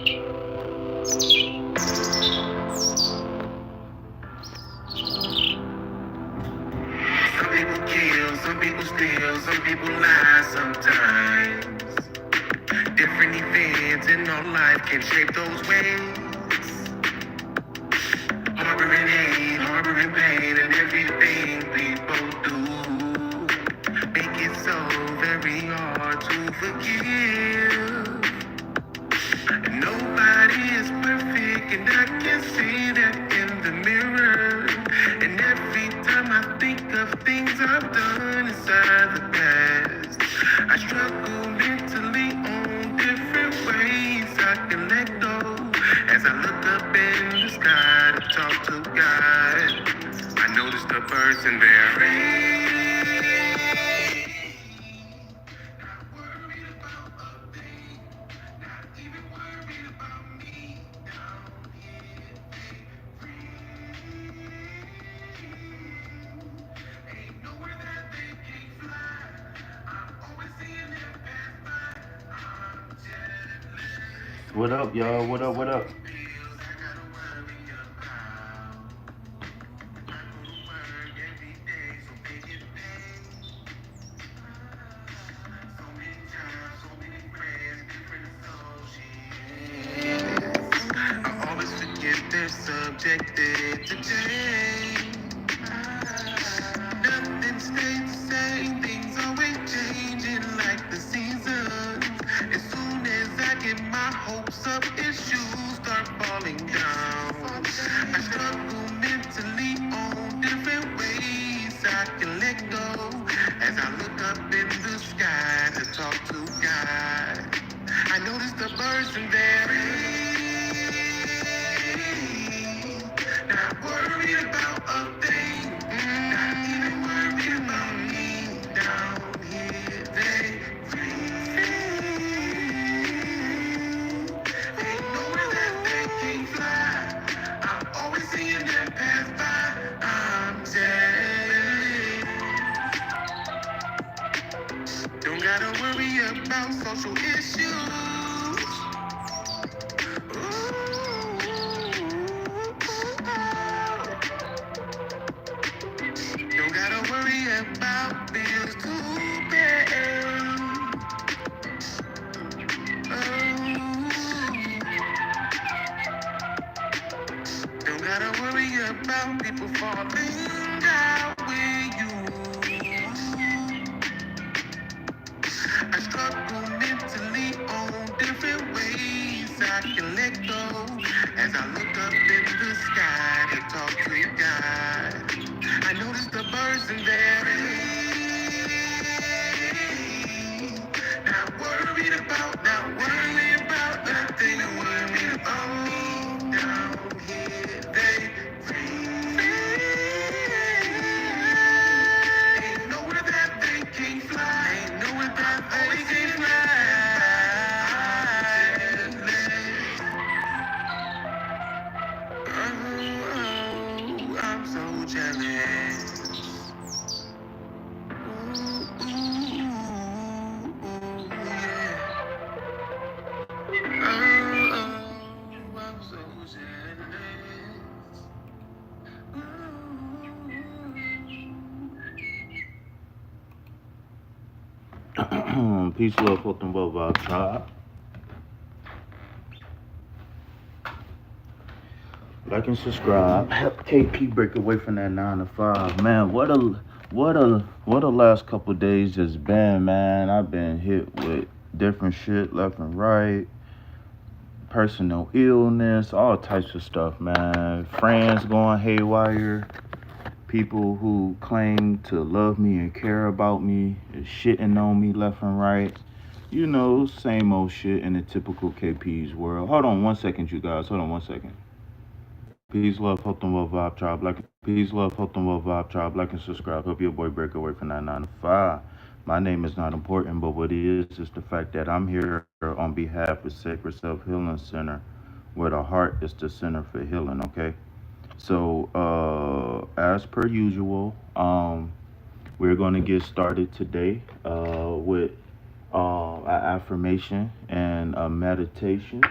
Some people kill, some people steal, some people lie sometimes. Different events in our life can shape those ways. Harboring hate, harboring pain, and everything people do make it so very hard to forgive. And nobody is perfect, and I can see that in the mirror. And every time I think of things I've done inside the past, I struggle mentally on different ways I can let go. As I look up in the sky to talk to God, I notice the birds in their not worried about a thing, not even worried about me. Down here, they free. Ain't nowhere that they can't fly. I'm always seeing them pass by. I'm jealous. What up, y'all? What up? What up? Bills I gotta worry about. I go to work every day, so they get paid. So many jobs, so many friends, different associates. I always forget they're subjected to change. Nothing stays the same, things always changing like the seasons. As soon as I get my hopes up, issues start falling down. I struggle mentally on different ways I can let go. As I look up in the sky to talk to God, I notice the birds in there. Not worried about a thing, not even worried about me. Down here, they free. Ain't nowhere that they can't fly. I'm always seeing them pass by. I'm jealous. Don't gotta worry about social issues. Don't gotta worry about bills to pay. Don't gotta worry about people falling out with you. I struggle mentally on different ways I can let go. As I look up in the sky to talk to God, I notice the birds in there. Not worried about nothing, worried about me. Down here, they free. Ain't nowhere that they can't fly. Ain't nowhere that they can't fly. I'm so jealous. I'm so jealous. Peace, love, hope, and well vibe, tribe. Like and subscribe. Help KP break away from that 9 to 5. Man, what a last couple days has been, man. I've been hit with different shit left and right. Personal illness, all types of stuff, man. Friends going haywire. People who claim to love me and care about me is shitting on me left and right. You know, same old shit in the typical KP's world. Hold on 1 second, you guys. Hold on 1 second. Peace, love, hope, and well vibe, tribe. Peace, love, hope, and well vibe, tribe. Like and subscribe. Help your boy break away from that 9 to 5. My name is not important, but what it is the fact that I'm here on behalf of Sacred Self Healing Center, where the heart is the center for healing. Okay. So, as per usual, we're going to get started today with an affirmation and a meditation.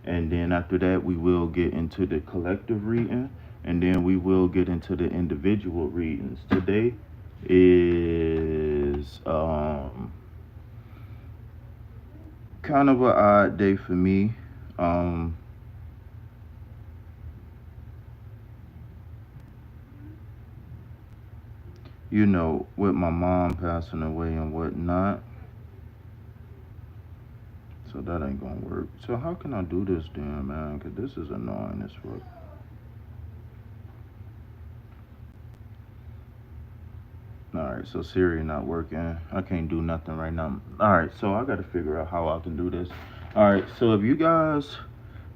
And then after that, we will get into the collective reading, and then we will get into the individual readings. Today is kind of an odd day for me. Um, with my mom passing away and whatnot. So that ain't gonna work. So how can I do this then, man? Cause this is annoying as fuck. Alright, so Siri not working. I can't do nothing right now. Alright, so I gotta figure out how I can do this. Alright, so if you guys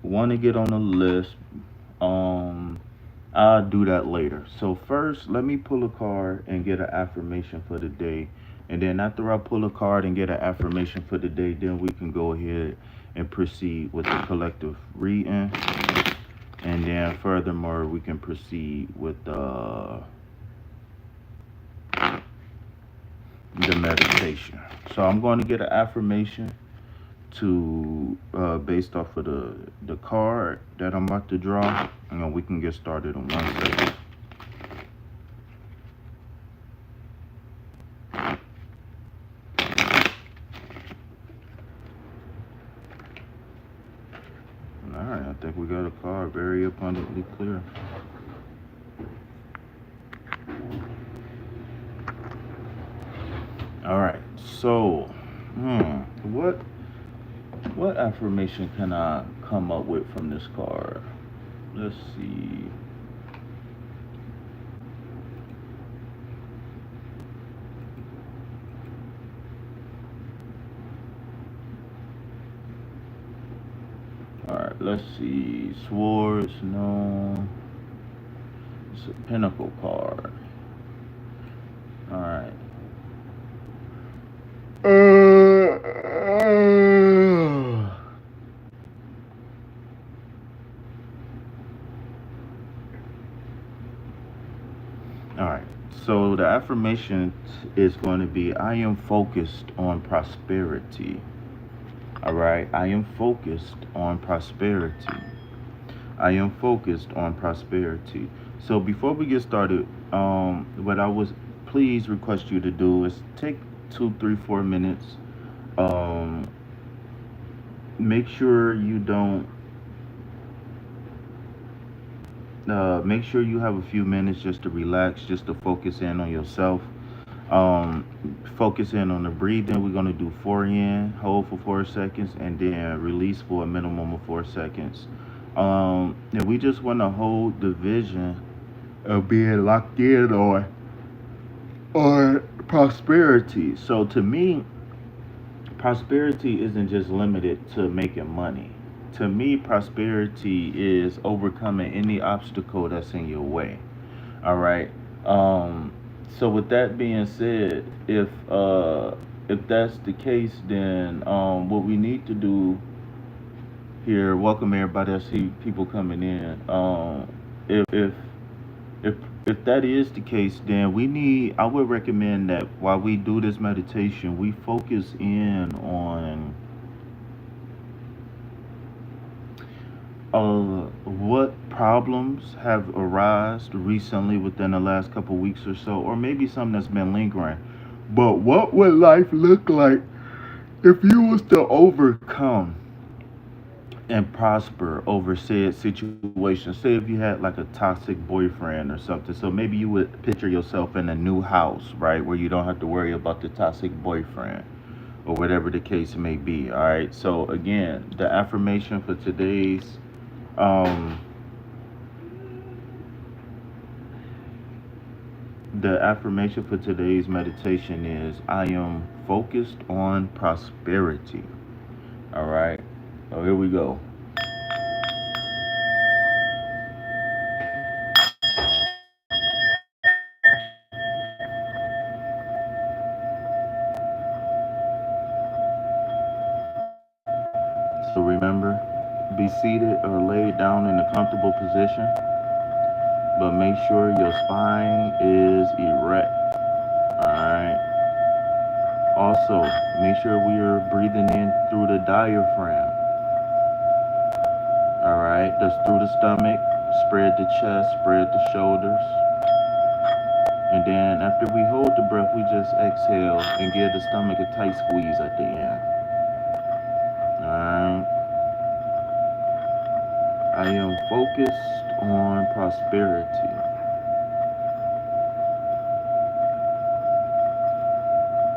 wanna get on the list, I'll do that later. So first, let me pull a card and get an affirmation for the day. And then after I pull a card and get an affirmation for the day, then we can go ahead and proceed with the collective reading. And then furthermore, we can proceed with the meditation. So I'm going to get an affirmation to based off of the card that I'm about to draw, and we can get started in 1 second. All right, I think we got a card very abundantly clear. All right, so what affirmation can I come up with from this card? Let's see. All right, let's see. Swords, no. It's a Pentacle card. All right. All right. So the affirmation is going to be, I am focused on prosperity. All right. I am focused on prosperity. I am focused on prosperity. So before we get started, what I was please request you to do is take 2, 3, 4 minutes. Make sure you don't. Make sure you have a few minutes just to relax, just to focus in on yourself. Um, Focus in on the breathing. We're gonna do 4 in, hold for 4 seconds, and then release for a minimum of 4 seconds. And we just want to hold the vision of being locked in on prosperity. So to me, prosperity isn't just limited to making money. To me, prosperity is overcoming any obstacle that's in your way. All right. So with that being said, if that's the case, then what we need to do here, welcome everybody. I see people coming in. If if if that is the case, then I would recommend that while we do this meditation, we focus in on what problems have arisen recently within the last couple weeks or so, or maybe something that's been lingering. But what would life look like if you was to overcome and prosper over said situation? Say if you had like a toxic boyfriend or something. So maybe you would picture yourself in a new house, right, where you don't have to worry about the toxic boyfriend or whatever the case may be. All right. So again, the affirmation for today's um the affirmation for today's meditation is, I am focused on prosperity. All right. So here we go. So remember, be seated or laid down in a comfortable position, but make sure your spine is erect. All right. Also, make sure we are breathing in through the diaphragm. Just through the stomach, spread the chest, spread the shoulders. And then after we hold the breath, we just exhale and give the stomach a tight squeeze at the end. Alright. I am focused on prosperity.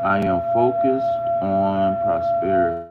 I am focused on prosperity.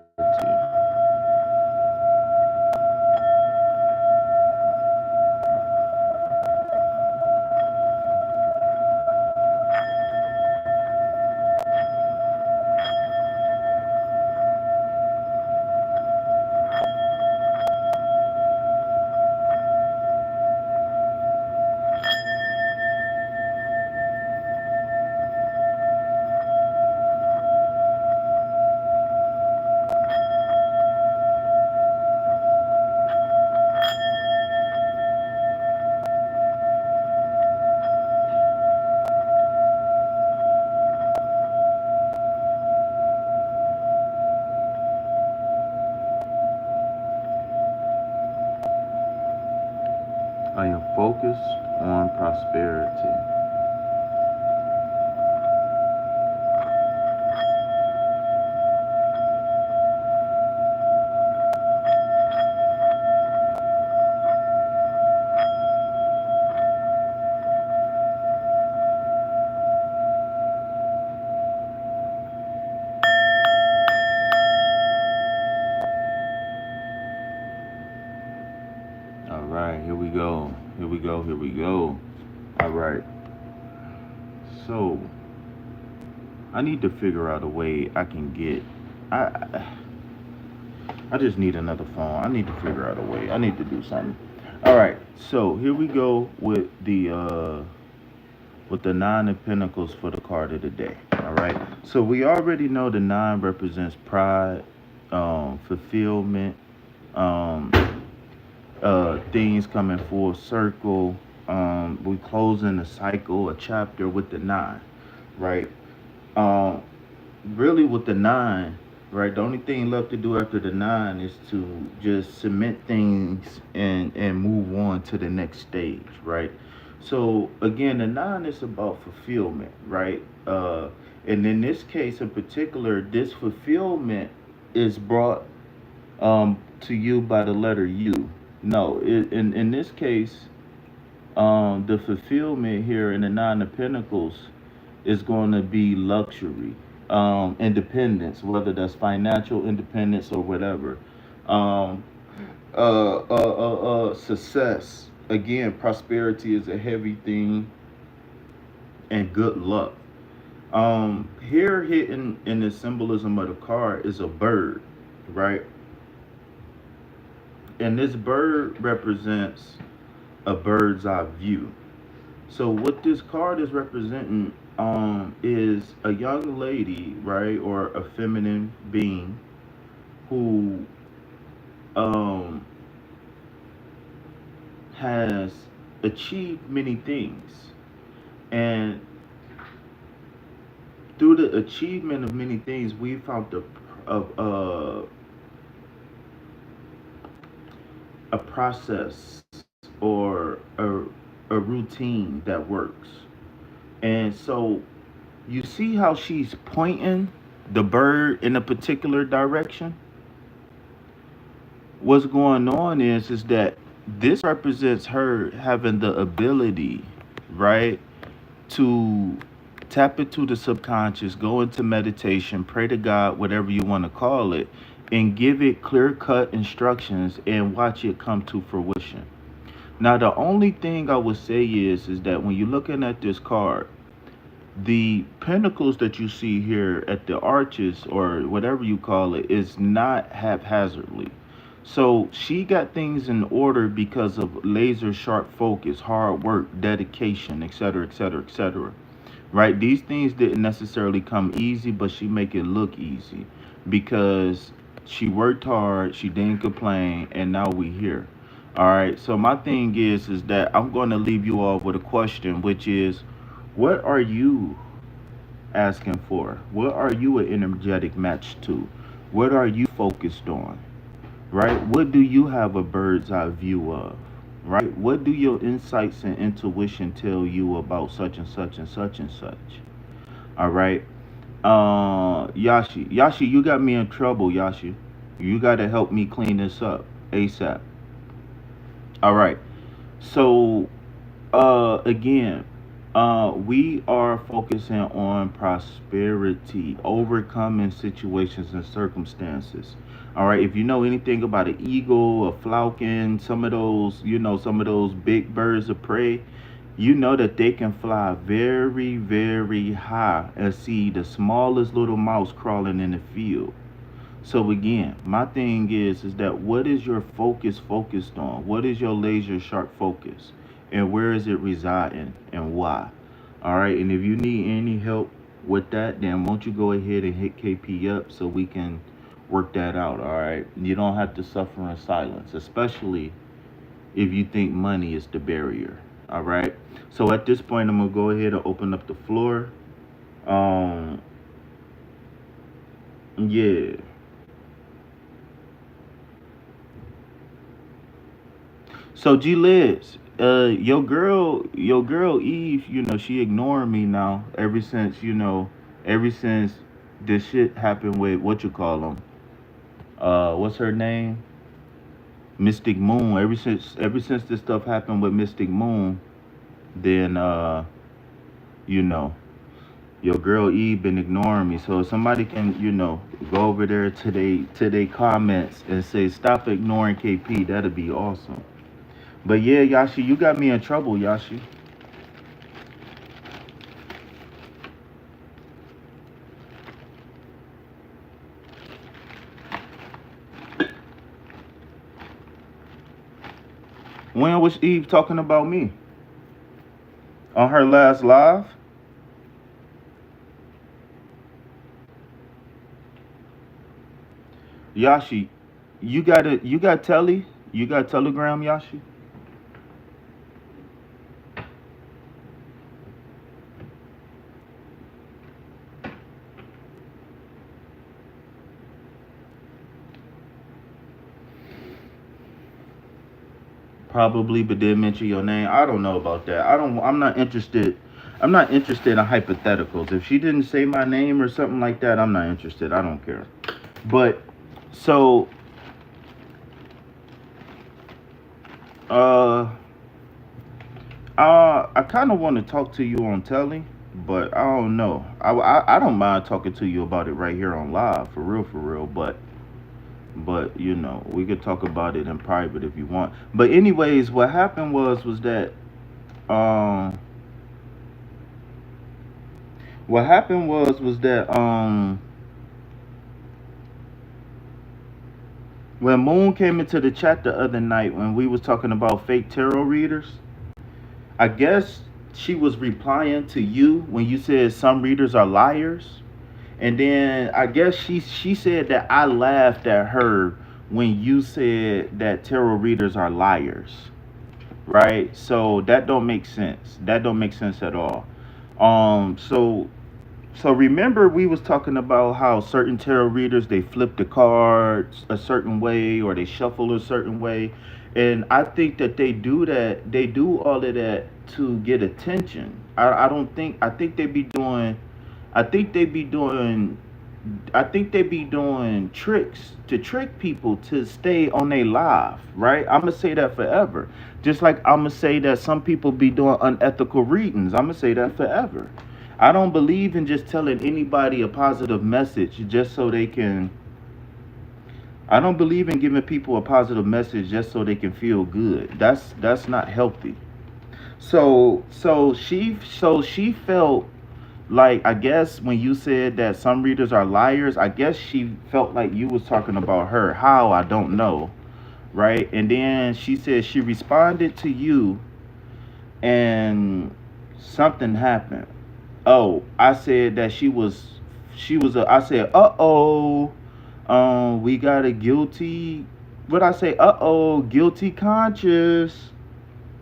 I am focused on prosperity. All right, here we go. Here we go. Here we go. All right. So, I need to figure out a way I can get. I I just need another phone. I need to figure out a way. I need to do something. All right. So here we go with the nine of pentacles for the card of the day. All right. So we already know the nine represents pride, fulfillment, um, things coming full circle. We closing a cycle, a chapter with the nine, right? Um, Really with the nine, right? The only thing left to do after the nine is to just cement things and move on to the next stage, right? So again, the nine is about fulfillment, right? And in this case in particular, this fulfillment is brought to you by the letter U. No, in this case, the fulfillment here in the nine of pentacles is going to be luxury, independence, whether that's financial independence or whatever. um, Success, again, prosperity is a heavy thing, and good luck. Here hidden in the symbolism of the card is a bird, right? And this bird represents a bird's eye view. So what this card is representing is a young lady, right, or a feminine being who um has achieved many things. And through the achievement of many things, we found a process or a routine that works. And so you see how she's pointing the bird in a particular direction? What's going on is that this represents her having the ability, right, to tap into the subconscious, go into meditation, pray to God, whatever you want to call it, and give it clear cut instructions and watch it come to fruition. Now, the only thing I would say is that when you're looking at this card, the pentacles that you see here at the arches or whatever you call it is not haphazardly. So she got things in order because of laser sharp focus, hard work, dedication, etc., etc., etc. Right? These things didn't necessarily come easy, but she make it look easy because she worked hard, she didn't complain, and now we here. All right. So my thing is that I'm going to leave you all with a question, which is, what are you asking for? What are you an energetic match to? What are you focused on? right? What do you have a bird's eye view of, right? What do your insights and intuition tell you about such and such and such and such? All right. Yashi, you got me in trouble, Yashi. You got to help me clean this up ASAP. All right. So, again, we are focusing on prosperity, overcoming situations and circumstances. All right. If you know anything about an eagle, a falcon, some of those, some of those big birds of prey, you know that they can fly very, very high and see the smallest little mouse crawling in the field. So again, my thing is that what is your focus focused on? What is your laser sharp focus? And where is it residing and why? All right, and if you need any help with that, then won't you go ahead and hit KP up so we can work that out, all right? You don't have to suffer in silence, especially if you think money is the barrier, all right? So at this point, I'm going to go ahead and open up the floor. Um, yeah. So G Liz, your girl Eve, she ignoring me now ever since this shit happened with what you call them. What's her name? Mystic Moon. Ever since this stuff happened with Mystic Moon, then you know, your girl Eve been ignoring me. So if somebody can, go over there to they comments and say stop ignoring KP, that'd be awesome. But yeah, Yashi, you got me in trouble, Yashi. When was Eve talking about me? On her last live? Yashi, you got Telly? You got Telegram, Yashi? Probably, but didn't mention your name. I don't know about that. I'm not interested. I'm not interested in hypotheticals. If she didn't say my name or something like that, I'm not interested. I don't care. But so uh I kind of want to talk to you on telly, but I don't know. I don't mind talking to you about it right here on live, for real. But we could talk about it in private if you want. But anyways, what happened was that um what happened was that when Moon came into the chat the other night when we was talking about fake tarot readers, I guess she was replying to you when you said some readers are liars. And then I guess she said that I laughed at her when you said that tarot readers are liars, right? So that don't make sense. That don't make sense at all. So remember we was talking about how certain tarot readers they flip the cards a certain way or they shuffle a certain way. And I think that they do all of that to get attention. I don't think I think they be doing I think they be doing I think they be doing tricks to trick people to stay on their live, right? I'm gonna say that forever. Just like I'm gonna say that some people be doing unethical readings. I'm gonna say that forever. I don't believe in just telling anybody a positive message just so they can. I don't believe in giving people a positive message just so they can feel good. That's not healthy. So she felt like, I guess when you said that some readers are liars, I guess she felt like you was talking about her. How, I don't know, right? And then she said she responded to you and something happened. Oh, I said that I said, "Uh-oh. We got a guilty, what I say? Uh-oh, guilty conscious.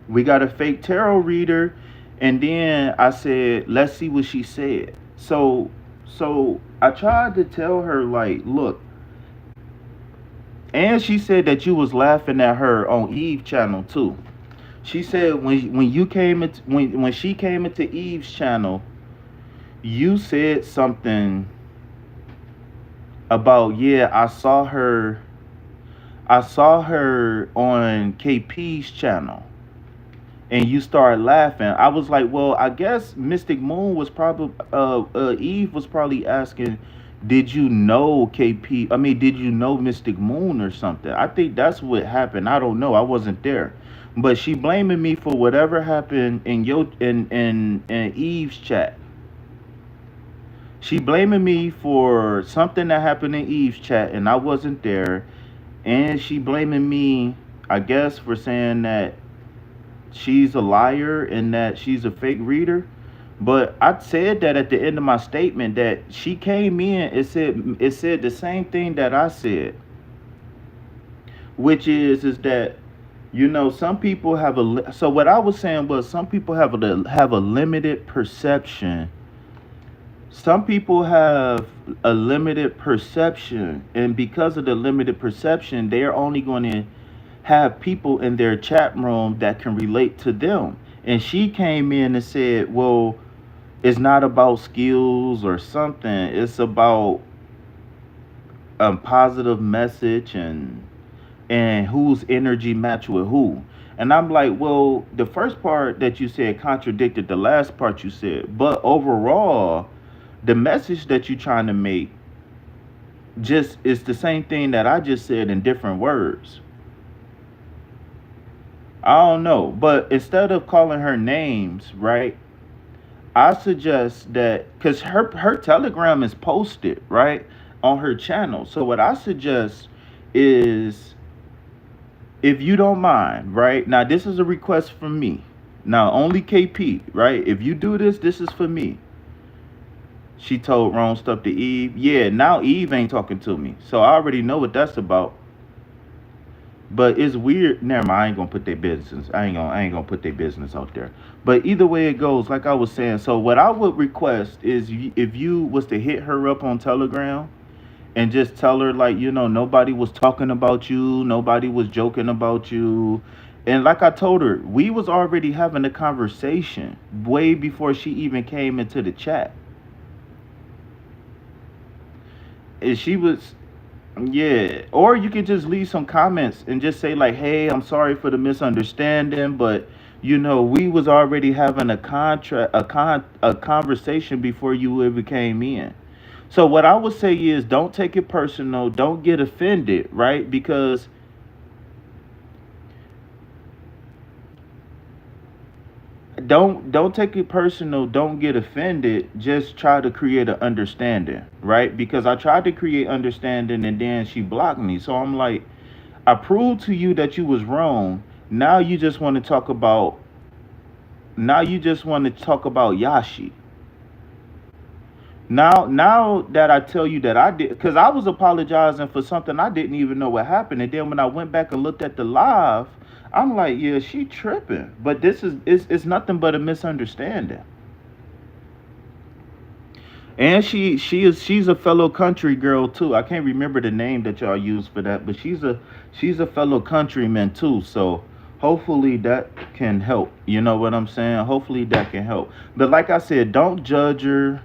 We got a fake tarot reader." And then I said, let's see what she said. So I tried to tell her, like, look, And she said that you was laughing at her on Eve channel too. She said when you came into when she came into Eve's channel, you said something about, yeah, I saw her on KP's channel, and you started laughing. I was like, well, I guess Mystic Moon was probably Eve was probably asking, did you know KP? I mean, did you know Mystic Moon or something? I think that's what happened. I don't know. I wasn't there. But she blaming me for whatever happened in in Eve's chat. She blaming me for something that happened in Eve's chat and I wasn't there. And she blaming me, I guess, for saying that she's a liar and that she's a fake reader. But I said that at the end of my statement that she came in, it said the same thing that I said, which is that, you know, some people have so what I was saying was some people have a limited perception. Some people have a limited perception, and because of the limited perception, they're only going to have people in their chat room that can relate to them. And she came in and said, well, it's not about skills or something. It's about a positive message and whose energy match with who. And I'm like, well, the first part that you said contradicted the last part you said. But overall, the message that you're trying to make just is the same thing that I just said in different words. I don't know. But instead of calling her names, right? I suggest that because her telegram is posted, right, on her channel. So what I suggest is, if you don't mind, right? Now this is a request from me. Now only KP, right? If you do this, this is for me. She told wrong stuff to Eve. Yeah, now Eve ain't talking to me. So I already know what that's about. But it's weird. Never mind, I ain't gonna put their business. I ain't gonna put their business out there. But either way it goes, like I was saying, so what I would request is if you was to hit her up on Telegram and just tell her, like, you know, nobody was talking about you, nobody was joking about you. And like I told her, we was already having a conversation way before she even came into the chat. And she was, yeah. Or you could just leave some comments and just say like, hey, I'm sorry for the misunderstanding, but you know, we was already having a conversation before you ever came in. So what I would say is, don't take it personal, don't get offended, right? Because don't take it personal, don't get offended, just try to create an understanding, right? Because I tried to create understanding and then she blocked me. So I'm like, I proved to you that you was wrong. Now you just want to talk about Yashi. Now that I tell you that I did, because I was apologizing for something I didn't even know what happened. And then when I went back and looked at the live, I'm like, yeah, she tripping. But this is it's nothing but a misunderstanding. And she's a fellow country girl too. I can't remember the name that y'all use for that, but she's a fellow countryman too. So hopefully that can help. You know what I'm saying? Hopefully that can help. But like I said, don't judge her.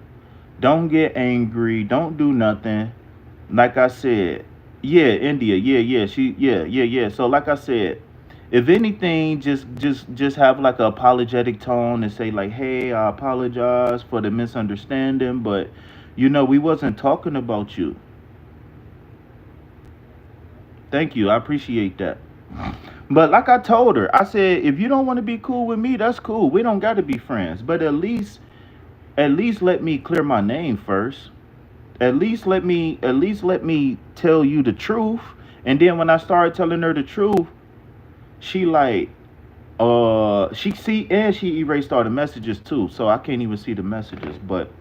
Don't get angry. Don't do nothing. Like I said, yeah, India, yeah. So like I said, if anything, just have like a apologetic tone and say like, hey, I apologize for the misunderstanding, but you know, we wasn't talking about you. Thank you. I appreciate that. But like I told her, I said, if you don't want to be cool with me, that's cool. We don't got to be friends. But at least let me clear my name first. At least let me tell you the truth. And then when I started telling her the truth, she like she erased all the messages too. So I can't even see the messages. But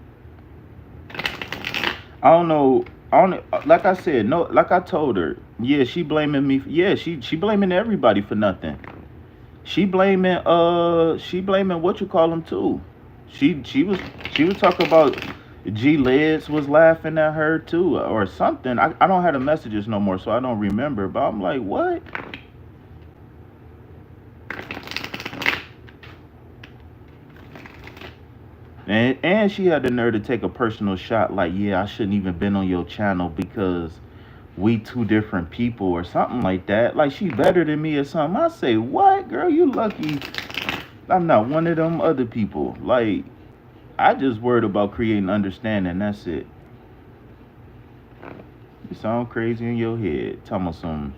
I don't know. I don't, like I said, no, like I told her, yeah, she blaming me. Yeah, she blaming everybody for nothing. She blaming what you call them too. She was talking about, G Lids was laughing at her too, or something. I don't have the messages no more, so I don't remember. But I'm like, what? And she had the nerve to take a personal shot, like, yeah, I shouldn't even been on your channel because we two different people or something like that. Like she better than me or something. I say, what, girl? You lucky I'm not one of them other people. Like, I just worried about creating understanding. That's it. You sound crazy in your head. Tell me some.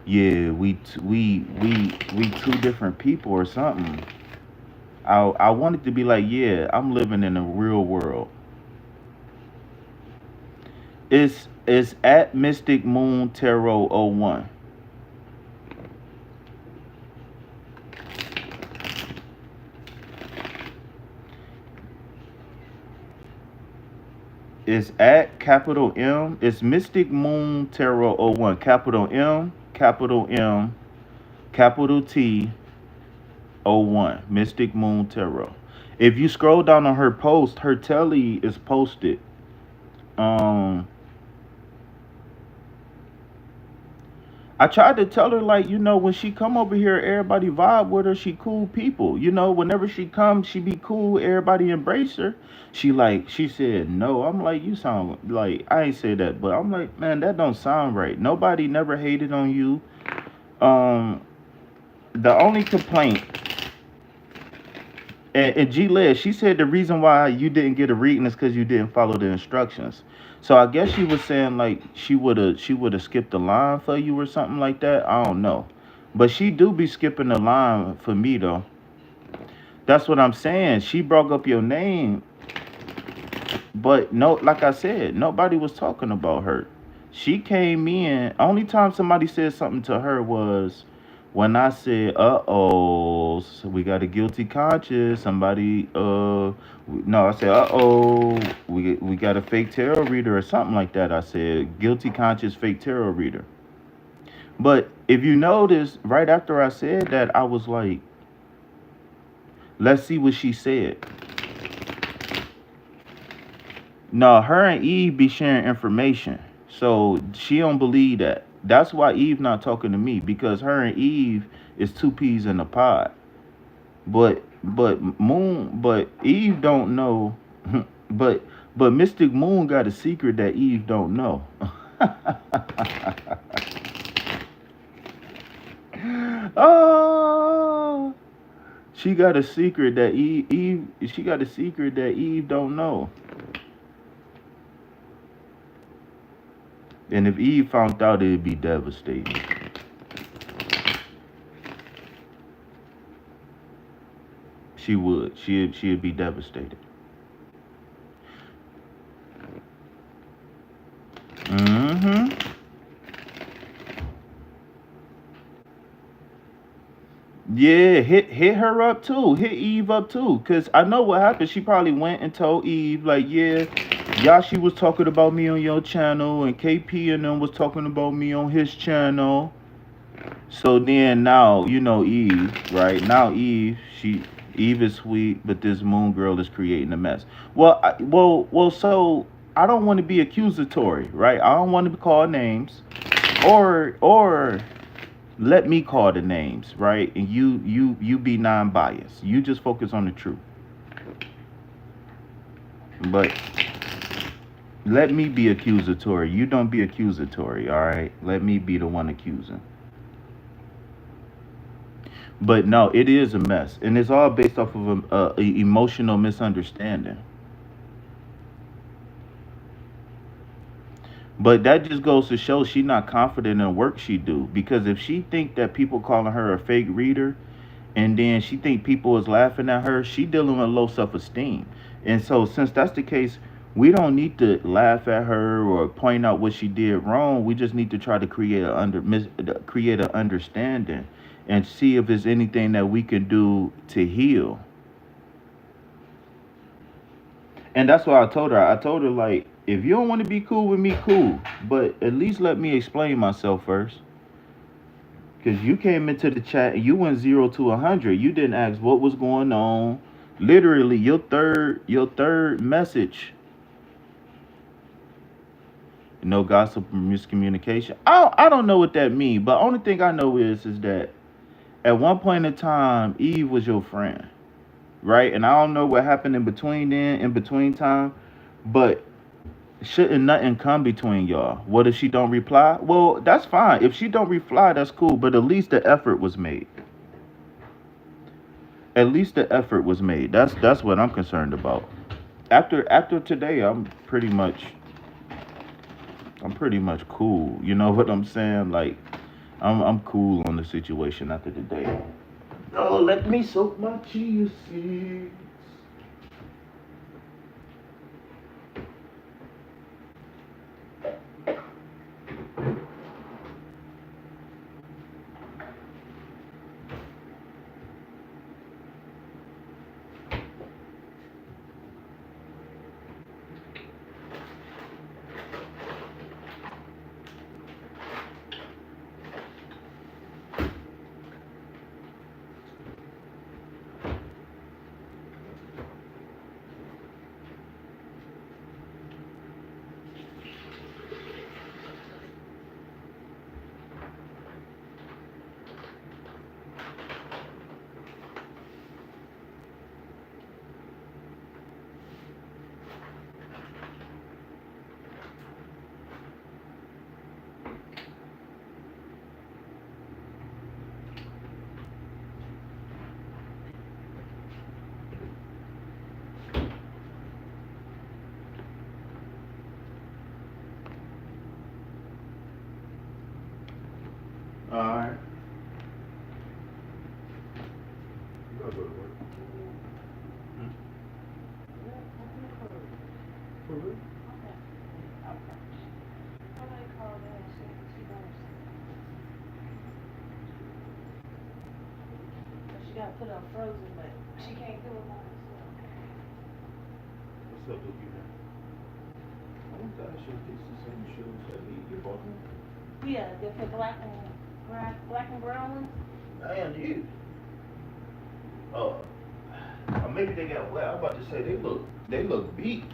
Yeah, we two different people or something. I wanted to be like, yeah, I'm living in the real world. It's at Mystic Moon Tarot 01. It's at capital M. It's Mystic Moon Tarot 01. Capital M, capital M, capital T 01. Mystic Moon Tarot. If you scroll down on her post, her telly is posted. Um I tried to tell her, like, when she come over here, everybody vibe with her. She cool people. Whenever she comes, she be cool. Everybody embrace her. She said no. I'm like, you sound like, I ain't say that, but I'm like, man, that don't sound right. Nobody never hated on you. Um, the only complaint, and G Liz, she said the reason why you didn't get a reading is because you didn't follow the instructions. So I guess she was saying like she would have skipped a line for you or something like that. I don't know, but she do be skipping the line for me though. That's what I'm saying. She brought up your name, but no, like I said, nobody was talking about her. She came in. Only time somebody said something to her was when I said, "Uh oh, so we got a guilty conscience." Somebody, no, I said, "Uh oh, we got a fake tarot reader or something like that." I said, "Guilty conscience, fake tarot reader." But if you notice, right after I said that, I was like, "Let's see what she said." No, her and Eve be sharing information. So she don't believe that. That's why Eve not talking to me, because her and Eve is two peas in a pod. But Eve don't know. but but Mystic Moon got a secret that Eve don't know. Oh, she got a secret that she got a secret that Eve don't know. And if Eve found out, it'd be devastating. She would. She'd be devastated. Mm-hmm. Yeah, hit her up too. Hit Eve up too. Cause I know what happened. She probably went and told Eve, like, yeah, Yashi was talking about me on your channel, and KP and them was talking about me on his channel. So then now, Eve, right? Now Eve is sweet, but this moon girl is creating a mess. So I don't want to be accusatory, right? I don't want to be called names, or let me call the names, right? And you be non-biased. You just focus on the truth. But let me be accusatory. You don't be accusatory, all right? Let me be the one accusing. But no, it is a mess, and it's all based off of a emotional misunderstanding. But that just goes to show she not confident in the work she do. Because if she think that people calling her a fake reader, and then she think people is laughing at her, she dealing with low self-esteem. And so since that's the case, we don't need to laugh at her or point out what she did wrong. We just need to try to create an understanding and see if there's anything that we can do to heal. And that's what I told her. I told her, like, if you don't want to be cool with me, cool. But at least let me explain myself first. Because you came into the chat and you went 0 to 100. You didn't ask what was going on. Literally, your third message. No gossip or miscommunication. I don't know what that means, but only thing I know is that at one point in time, Eve was your friend, right? And I don't know what happened in between then, in between time, but shouldn't nothing come between y'all? What if she don't reply? Well, that's fine. If she don't reply, that's cool. But at least the effort was made. At least the effort was made. That's what I'm concerned about. After today, I'm pretty much cool. You know what I'm saying? Like I'm cool on the situation after the day. Oh, let me soak my chia seeds. All right. You gotta go to work. Hmm? For real? She got put on frozen, but she can't do it now. What's up, Dookie man? I want to ask you if these the same shoes that you bought me. Yeah, the black and brown ones. And you. Oh, or maybe they got wet. I'm about to say they look beat.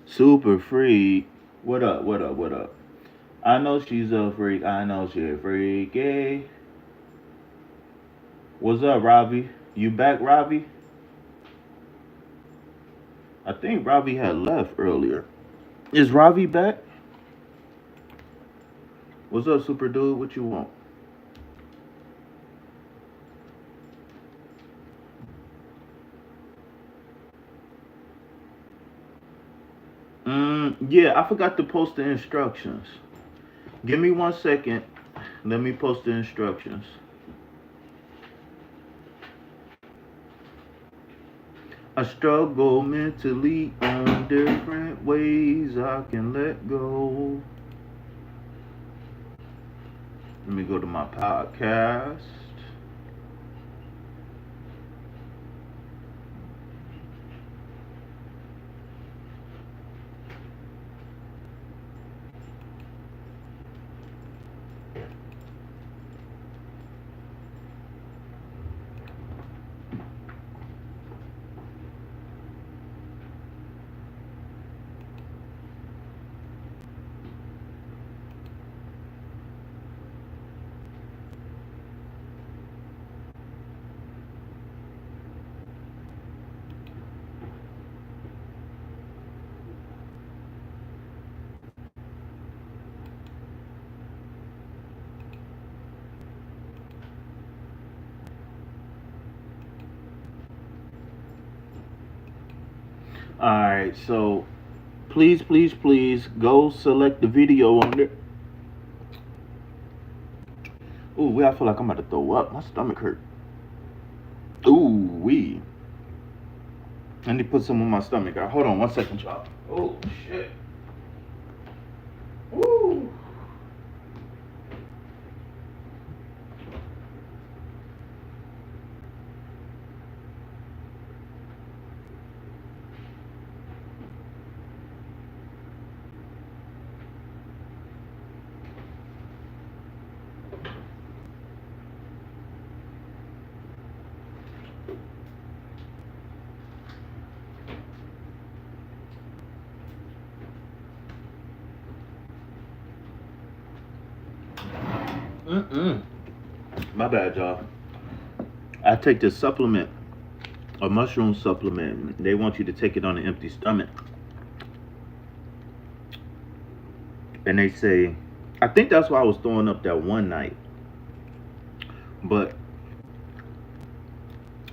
Super freak. What up? What up? What up? I know she's a freak. I know she's a freaky. What's up, Robbie? You back, Robbie? I think Robbie had left earlier. Is Robbie back? What's up, super dude? What you want? Yeah, I forgot to post the instructions. Give me 1 second. Let me post the instructions. I struggle mentally on different ways I can let go. Let me go to my podcast. Alright, so please, please, please go select the video on it. Ooh, I feel like I'm about to throw up. My stomach hurt. Ooh, wee. I need to put some on my stomach. Hold on 1 second, y'all. Oh, shit. Ooh. My bad, y'all. I take this supplement, a mushroom supplement. They want you to take it on an empty stomach. And they say, I think that's why I was throwing up that one night. But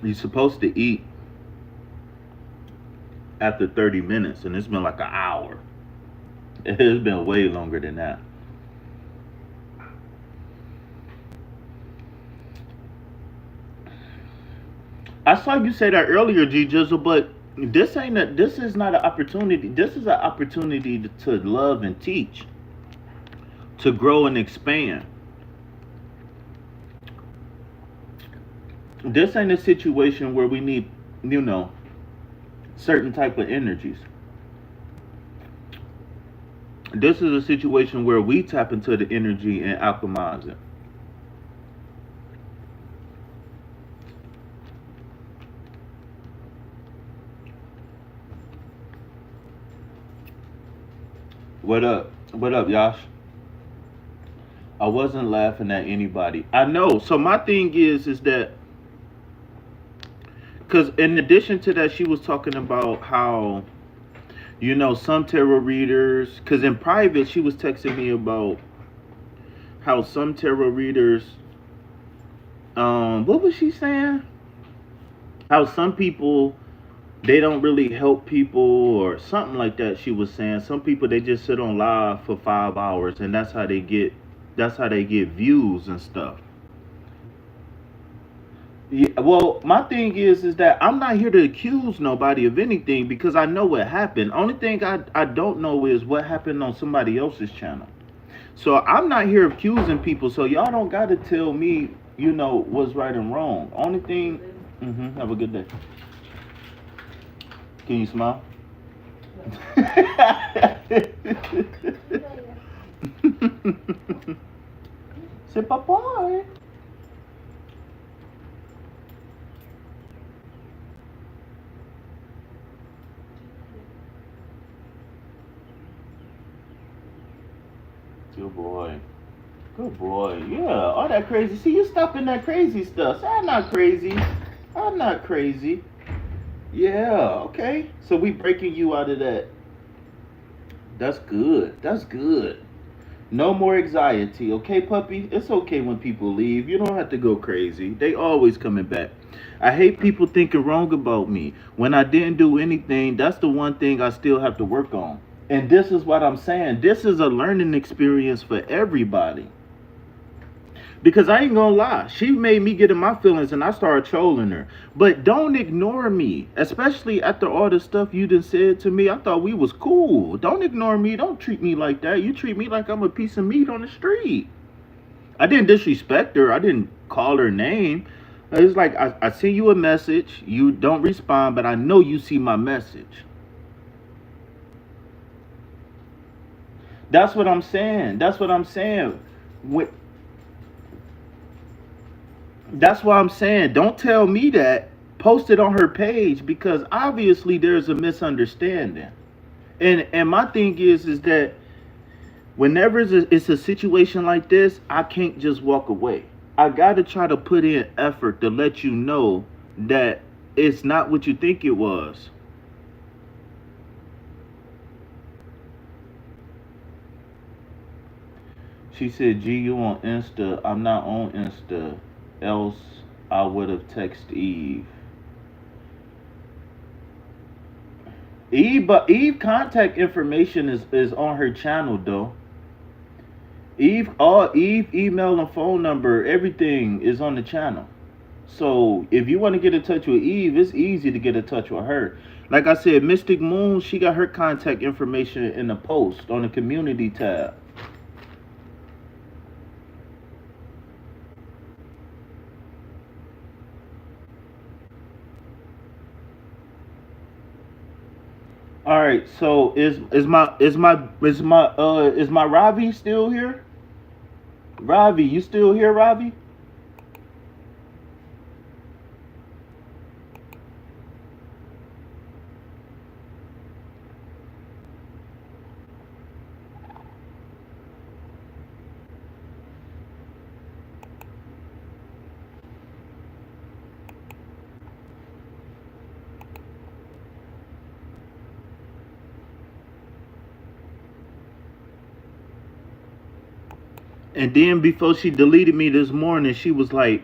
you're supposed to eat after 30 minutes, and it's been like an hour. It's been way longer than that. I saw you say that earlier, G Jizzle, but this is not an opportunity. This is an opportunity to love and teach, to grow and expand. This ain't a situation where we need, you know, certain type of energies. This is a situation where we tap into the energy and alchemize it. What up? What up, Yash? I wasn't laughing at anybody. I know. So my thing is that because in addition to that, she was talking about how, you know, some tarot readers. Because in private, she was texting me about how some tarot readers. What was she saying? How some people they don't really help people or something like that. She was saying some people they just sit on live for 5 hours and that's how they get views and stuff. Yeah, well, my thing is that I'm not here to accuse nobody of anything because I know what happened. Only thing I don't know is what happened on somebody else's channel. So I'm not here accusing people. So y'all don't gotta tell me, you know, what's right and wrong. Only thing. Have a good day. Can you smile? Say bye bye. Good boy. Good boy. Yeah, all that crazy. See, you stopping that crazy stuff. Say, I'm not crazy. I'm not crazy. Yeah, okay. So we breaking you out of that. That's good. That's good. No more anxiety, okay, puppy? It's okay when people leave. You don't have to go crazy. They always coming back. I hate people thinking wrong about me. When I didn't do anything, that's the one thing I still have to work on. And this is what I'm saying. This is a learning experience for everybody. Because I ain't gonna lie, she made me get in my feelings and I started trolling her. But don't ignore me, especially after all the stuff you done said to me. I thought we was cool. Don't ignore me. Don't treat me like that. You treat me like I'm a piece of meat on the street. I didn't disrespect her. I didn't call her name. It's like I send you a message. You don't respond, but I know you see my message. That's what I'm saying. That's what I'm saying. When, That's why I'm saying don't tell me that. Post it on her page because obviously there's a misunderstanding. And my thing is that whenever it's a situation like this, I can't just walk away. I got to try to put in effort to let you know that it's not what you think it was. She said, G, you on Insta. I'm not on Insta. Else I would have texted Eve. But Eve contact information is on her channel though. Eve email and phone number, everything is on the channel. So if you want to get in touch with Eve, it's easy to get in touch with her. Like I said, Mystic Moon, she got her contact information in the post on the community tab. All right, so is my Ravi still here? Ravi, you still here, Ravi? And then before she deleted me this morning, she was like,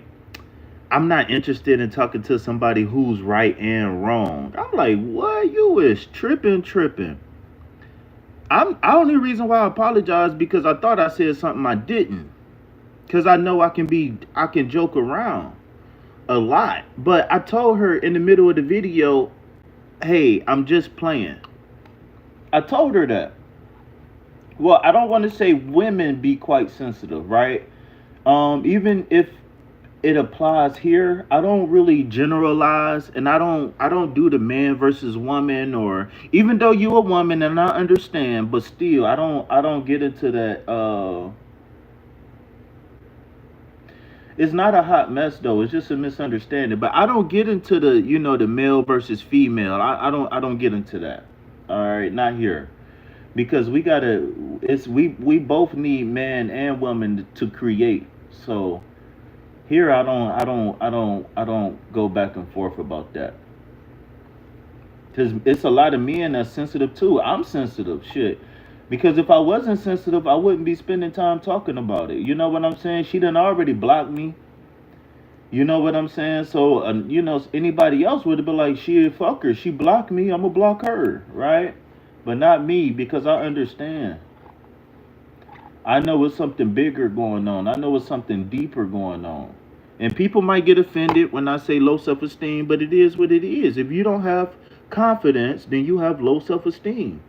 I'm not interested in talking to somebody who's right and wrong. I'm like, what? You is tripping. I only reason why I apologize because I thought I said something I didn't. Cause I know I can joke around a lot. But I told her in the middle of the video, hey, I'm just playing. I told her that. Well, I don't want to say women be quite sensitive, right? Even if it applies here, I don't really generalize, and I don't do the man versus woman, or even though you a woman and I understand, but still I don't get into that. It's not a hot mess though. It's just a misunderstanding. But I don't get into the male versus female. I don't get into that. All right, not here. Because we both need man and woman to create. So here I don't go back and forth about that. Cuz it's a lot of men that's sensitive too. I'm sensitive, shit. Because if I wasn't sensitive, I wouldn't be spending time talking about it. You know what I'm saying? She done already blocked me. You know what I'm saying? So, anybody else would have been like, shit, fuck her. She blocked me. I'm going to block her, right? But not me because I understand. I know it's something bigger going on. I know it's something deeper going on. And people might get offended when I say low self esteem, but it is what it is. If you don't have confidence, then you have low self esteem.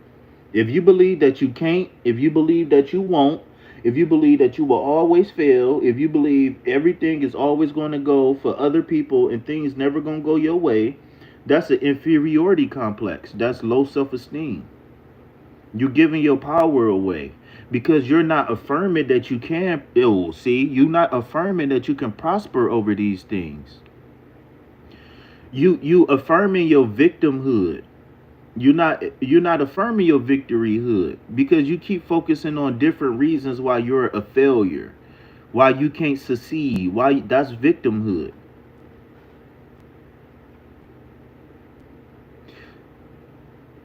If you believe that you can't, if you believe that you won't, if you believe that you will always fail, if you believe everything is always going to go for other people and things never going to go your way, that's an inferiority complex. That's low self esteem. You're giving your power away because you're not affirming that you can. Oh, see, you're not affirming that you can prosper over these things. You affirming your victimhood. You're not affirming your victoryhood because you keep focusing on different reasons why you're a failure, why you can't succeed, why that's victimhood.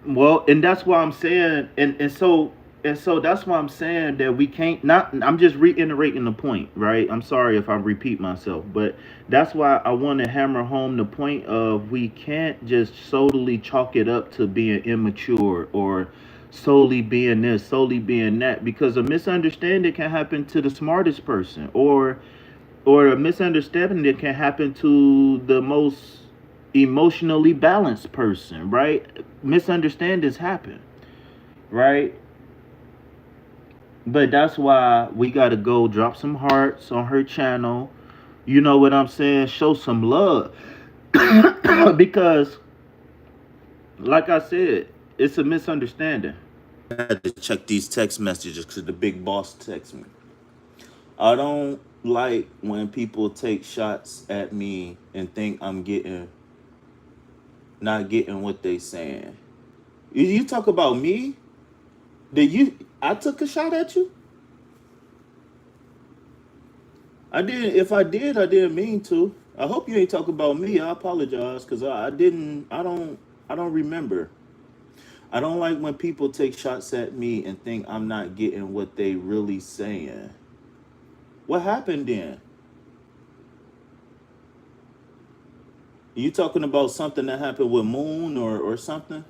Well, and that's why I'm saying, and so that's why I'm saying that we can't not. I'm just reiterating the point, right? I'm sorry if I repeat myself, but that's why I want to hammer home the point of we can't just solely chalk it up to being immature or solely being this, solely being that, because a misunderstanding can happen to the smartest person, or a misunderstanding that can happen to the most emotionally balanced person, right? Misunderstandings happen, right? But that's why we got to go drop some hearts on her channel. You know what I'm saying? Show some love. Because, like I said, it's a misunderstanding. I had to check these text messages because the big boss texts me. I don't like when people take shots at me and think I'm not getting what they saying. You talk about me? I took a shot at you? I didn't. If I did, I didn't mean to. I hope you ain't talking about me. I apologize because I didn't. I don't remember. I don't like when people take shots at me and think I'm not getting what they really saying. What happened then? You talking about something that happened with Moon or something?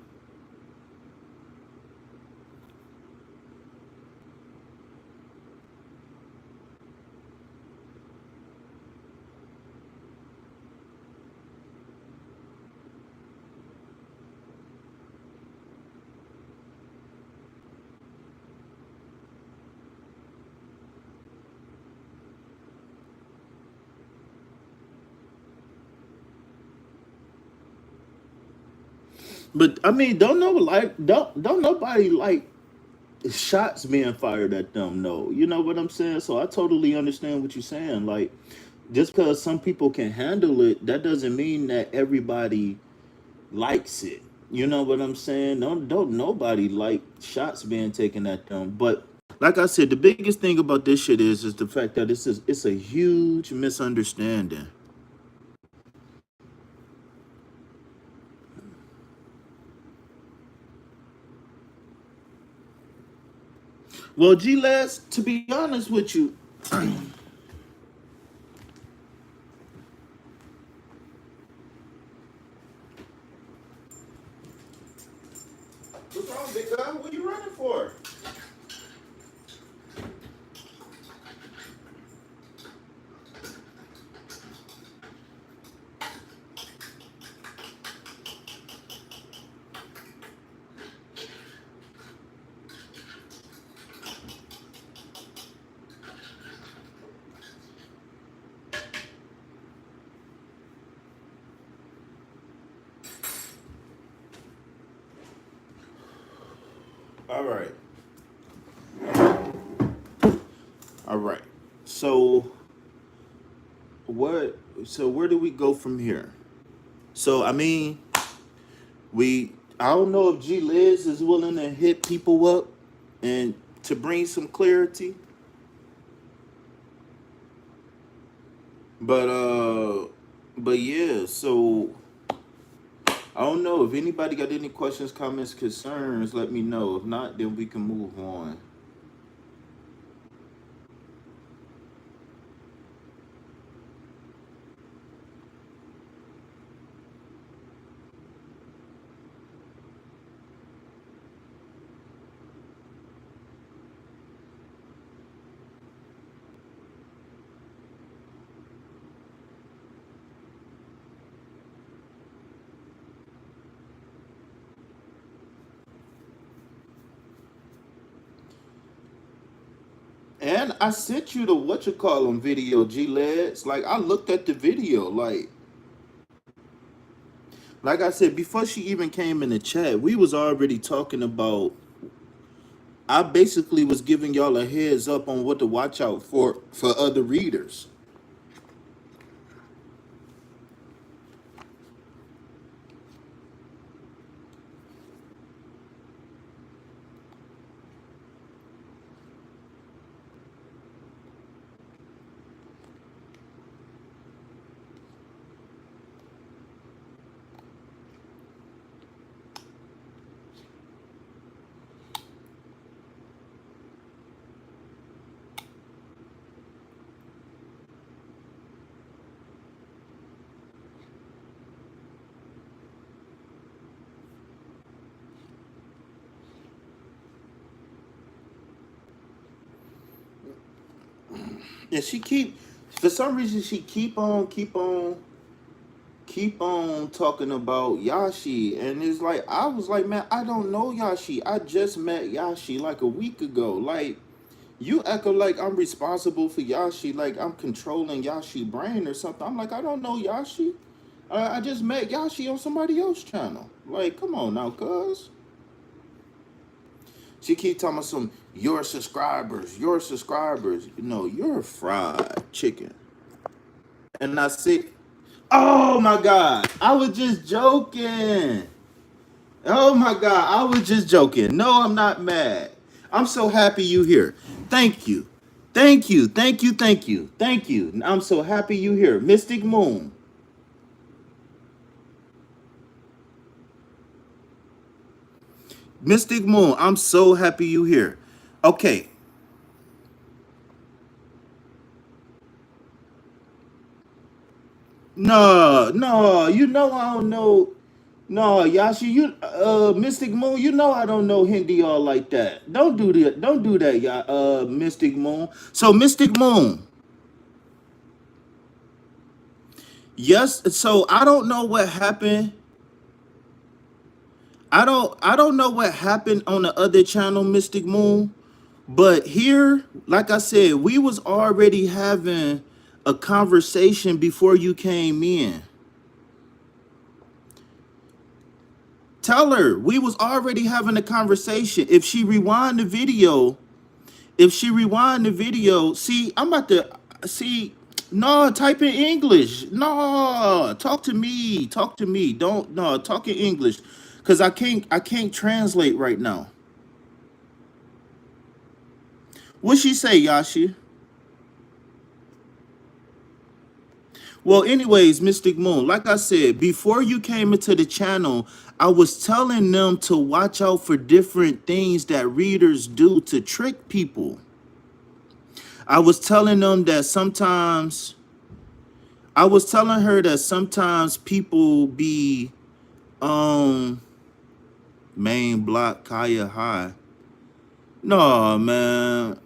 But I mean, don't nobody like shots being fired at them. No, you know what I'm saying. So I totally understand what you're saying. Like, just because some people can handle it, that doesn't mean that everybody likes it. You know what I'm saying? Don't nobody like shots being taken at them. But like I said, the biggest thing about this shit is the fact that it's a huge misunderstanding. Well, G Les, to be honest with you, what's wrong, big guy? What are you running for? All right, all right. So what? So where do we go from here? So I mean, I don't know if G Liz is willing to hit people up and to bring some clarity. But but yeah, so I don't know if anybody got any questions, comments, concerns, let me know. If not, then we can move on. And I sent you the what you call them video, G Leds. Like I looked at the video, like I said, before she even came in the chat, we was already talking about. I basically was giving y'all a heads up on what to watch out for other readers. And she keep, for some reason, she keep on talking about Yashi, and it's like I was like, man, I don't know Yashi. I just met Yashi like a week ago. Like you echo like I'm responsible for Yashi, like I'm controlling Yashi brain or something. I'm like, I don't know Yashi. I just met Yashi on somebody else's channel. Like, come on now, cuz. She keep talking about some your subscribers, your subscribers. You know, you're a fried chicken. And I see, oh my God, I was just joking. Oh my God, I was just joking. No, I'm not mad. I'm so happy you here. Thank you. Thank you. Thank you. Thank you. Thank you. I'm so happy you here. Mystic Moon. Mystic Moon, I'm so happy you here. Okay. No, no, you know I don't know. No, Yashi, you Mystic Moon, you know I don't know Hindi all like that. Don't do that. Don't do that, Mystic Moon. So Mystic Moon. Yes, so I don't know what happened. I don't know what happened on the other channel, Mystic Moon. But here, like I said, we was already having a conversation before you came in. Tell her we was already having a conversation. If she rewind the video, see, I'm about to see. No, type in English. No, talk to me. Talk to me. Don't no talk in English, cause I can't translate right now. What she say, Yashi? Well, anyways, Mystic Moon, like I said, before you came into the channel, I was telling them to watch out for different things that readers do to trick people. I was telling them that sometimes, I was telling her that sometimes people be, um, main block Kaya High. No, man.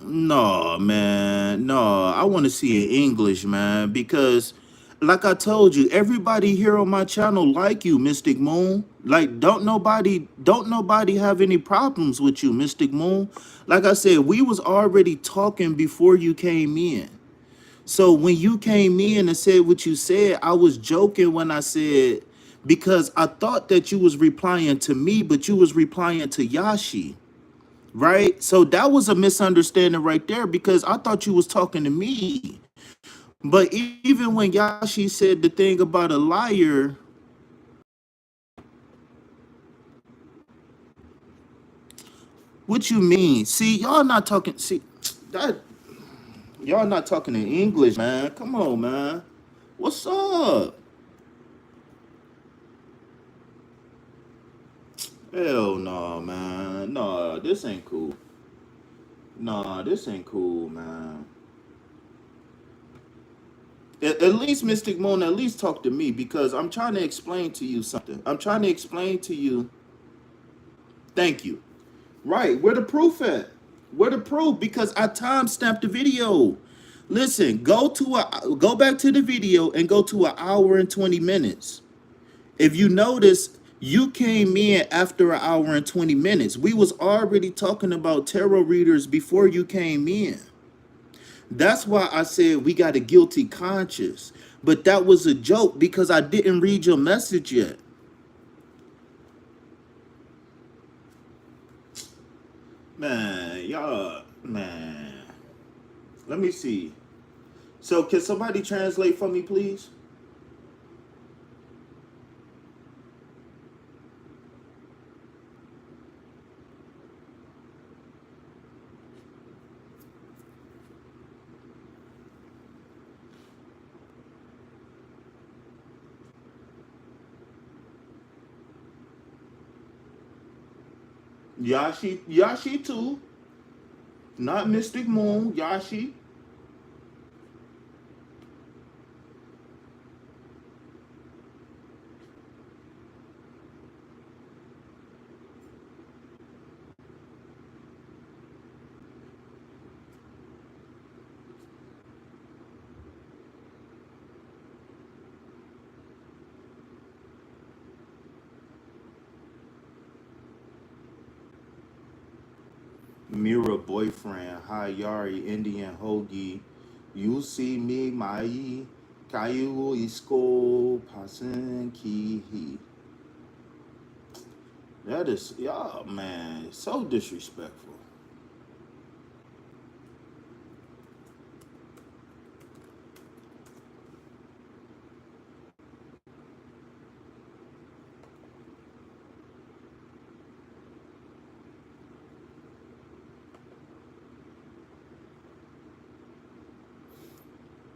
No, man. No, I want to see it in English, man, because like I told you, everybody here on my channel like you, Mystic Moon. Like don't nobody have any problems with you, Mystic Moon. Like I said, we was already talking before you came in. So when you came in and said what you said, I was joking when I said, because I thought that you was replying to me, but you was replying to Yashi. Right? So that was a misunderstanding right there, because I thought you was talking to me. But even when Yashi said the thing about a liar, what you mean? See, y'all not talking. See, that y'all not talking in English, man. Come on, man. What's up? Hell no, man. No, this ain't cool. Nah, this ain't cool, man. At least Mystic Moon, at least talk to me, because I'm trying to explain to you something. I'm trying to explain to you. Thank you. Right, where the proof at? Where the proof? Because I time stamped the video. Listen, go back to the video and go to 1 hour and 20 minutes. If you notice, you came in after 1 hour and 20 minutes. We was already talking about tarot readers before you came in. That's why I said we got a guilty conscience. But that was a joke because I didn't read your message yet. Man, y'all, man. Let me see. So can somebody translate for me, please? Yashi too. Not Mystic Moon, Yashi. Mira boyfriend, Hayari, Indian Hoagie. You see me, Mai, Kayu Isko, Pasen Kihi. That is, y'all, man, so disrespectful.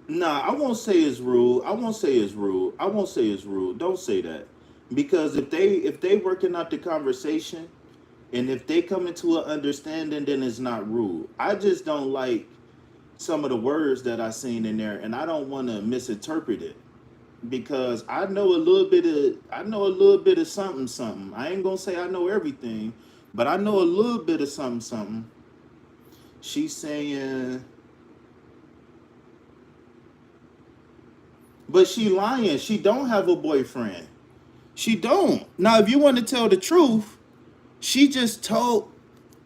Nah, I won't say it's rude. I won't say it's rude. I won't say it's rude. Don't say that. Because if they working out the conversation and if they come into an understanding, then it's not rude. I just don't like some of the words that I seen in there, and I don't want to misinterpret it, because I know a little bit of something something. I ain't gonna say I know everything, but I know a little bit of something something. She's saying, but she lying. She don't have a boyfriend. She don't. Now, if you want to tell the truth, she just told.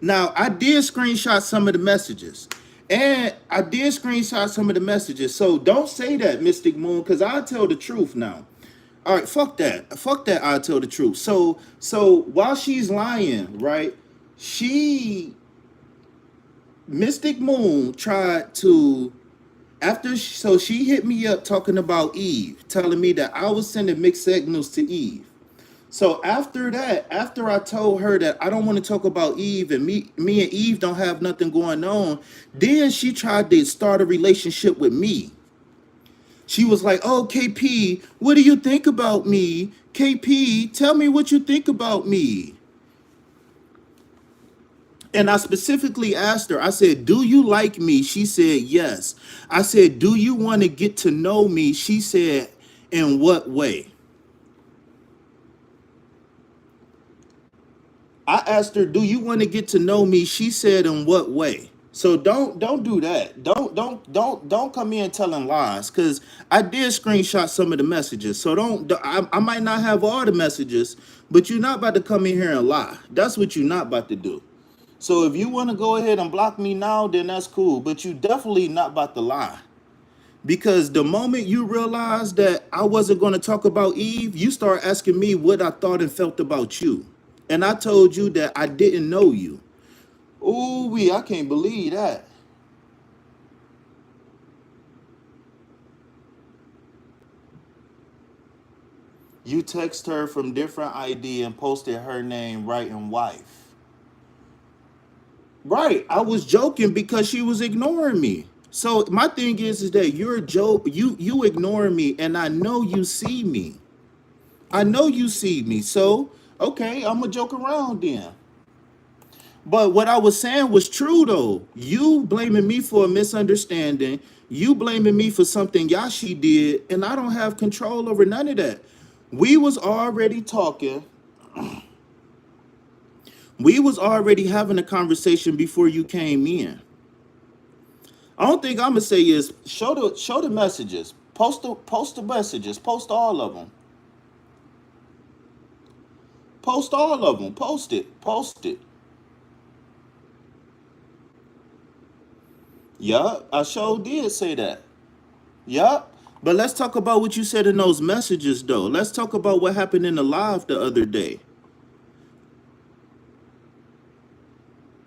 Now, I did screenshot some of the messages. And I did screenshot some of the messages. So don't say that, Mystic Moon, because I'll tell the truth now. All right, fuck that. Fuck that. I tell the truth. So while she's lying, right? She Mystic Moon tried to so she hit me up talking about Eve, telling me that I was sending mixed signals to Eve. So after that, after I told her that I don't want to talk about Eve and me and Eve don't have nothing going on, then she tried to start a relationship with me. She was like, "Oh, KP, what do you think about me? KP, tell me what you think about me." And I specifically asked her, I said, "Do you like me?" She said, "Yes." I said, "Do you want to get to know me?" She said, "In what way?" I asked her, "Do you want to get to know me?" She said, "In what way?" So don't do that. Don't come in telling lies, because I did screenshot some of the messages. So I might not have all the messages, but you're not about to come in here and lie. That's what you're not about to do. So if you want to go ahead and block me now, then that's cool. But you definitely not about to lie. Because the moment you realize that I wasn't going to talk about Eve, you start asking me what I thought and felt about you. And I told you that I didn't know you. Ooh, I can't believe that. You text her from different ID and posted her name right in wife. Right. I was joking because she was ignoring me. So my thing is that you're a joke. You ignore me, and I know you see me. I know you see me. So okay, I'm gonna joke around then. But what I was saying was true though. You blaming me for a misunderstanding. You blaming me for something Yashi did, and I don't have control over none of that. We was already talking. We was already having a conversation before you came in. I don't think I'm gonna say is show the messages. Post the messages. Post all of them. Post all of them. Post it. Post it. Yup, I sure did say that. Yup. But let's talk about what you said in those messages, though. Let's talk about what happened in the live the other day.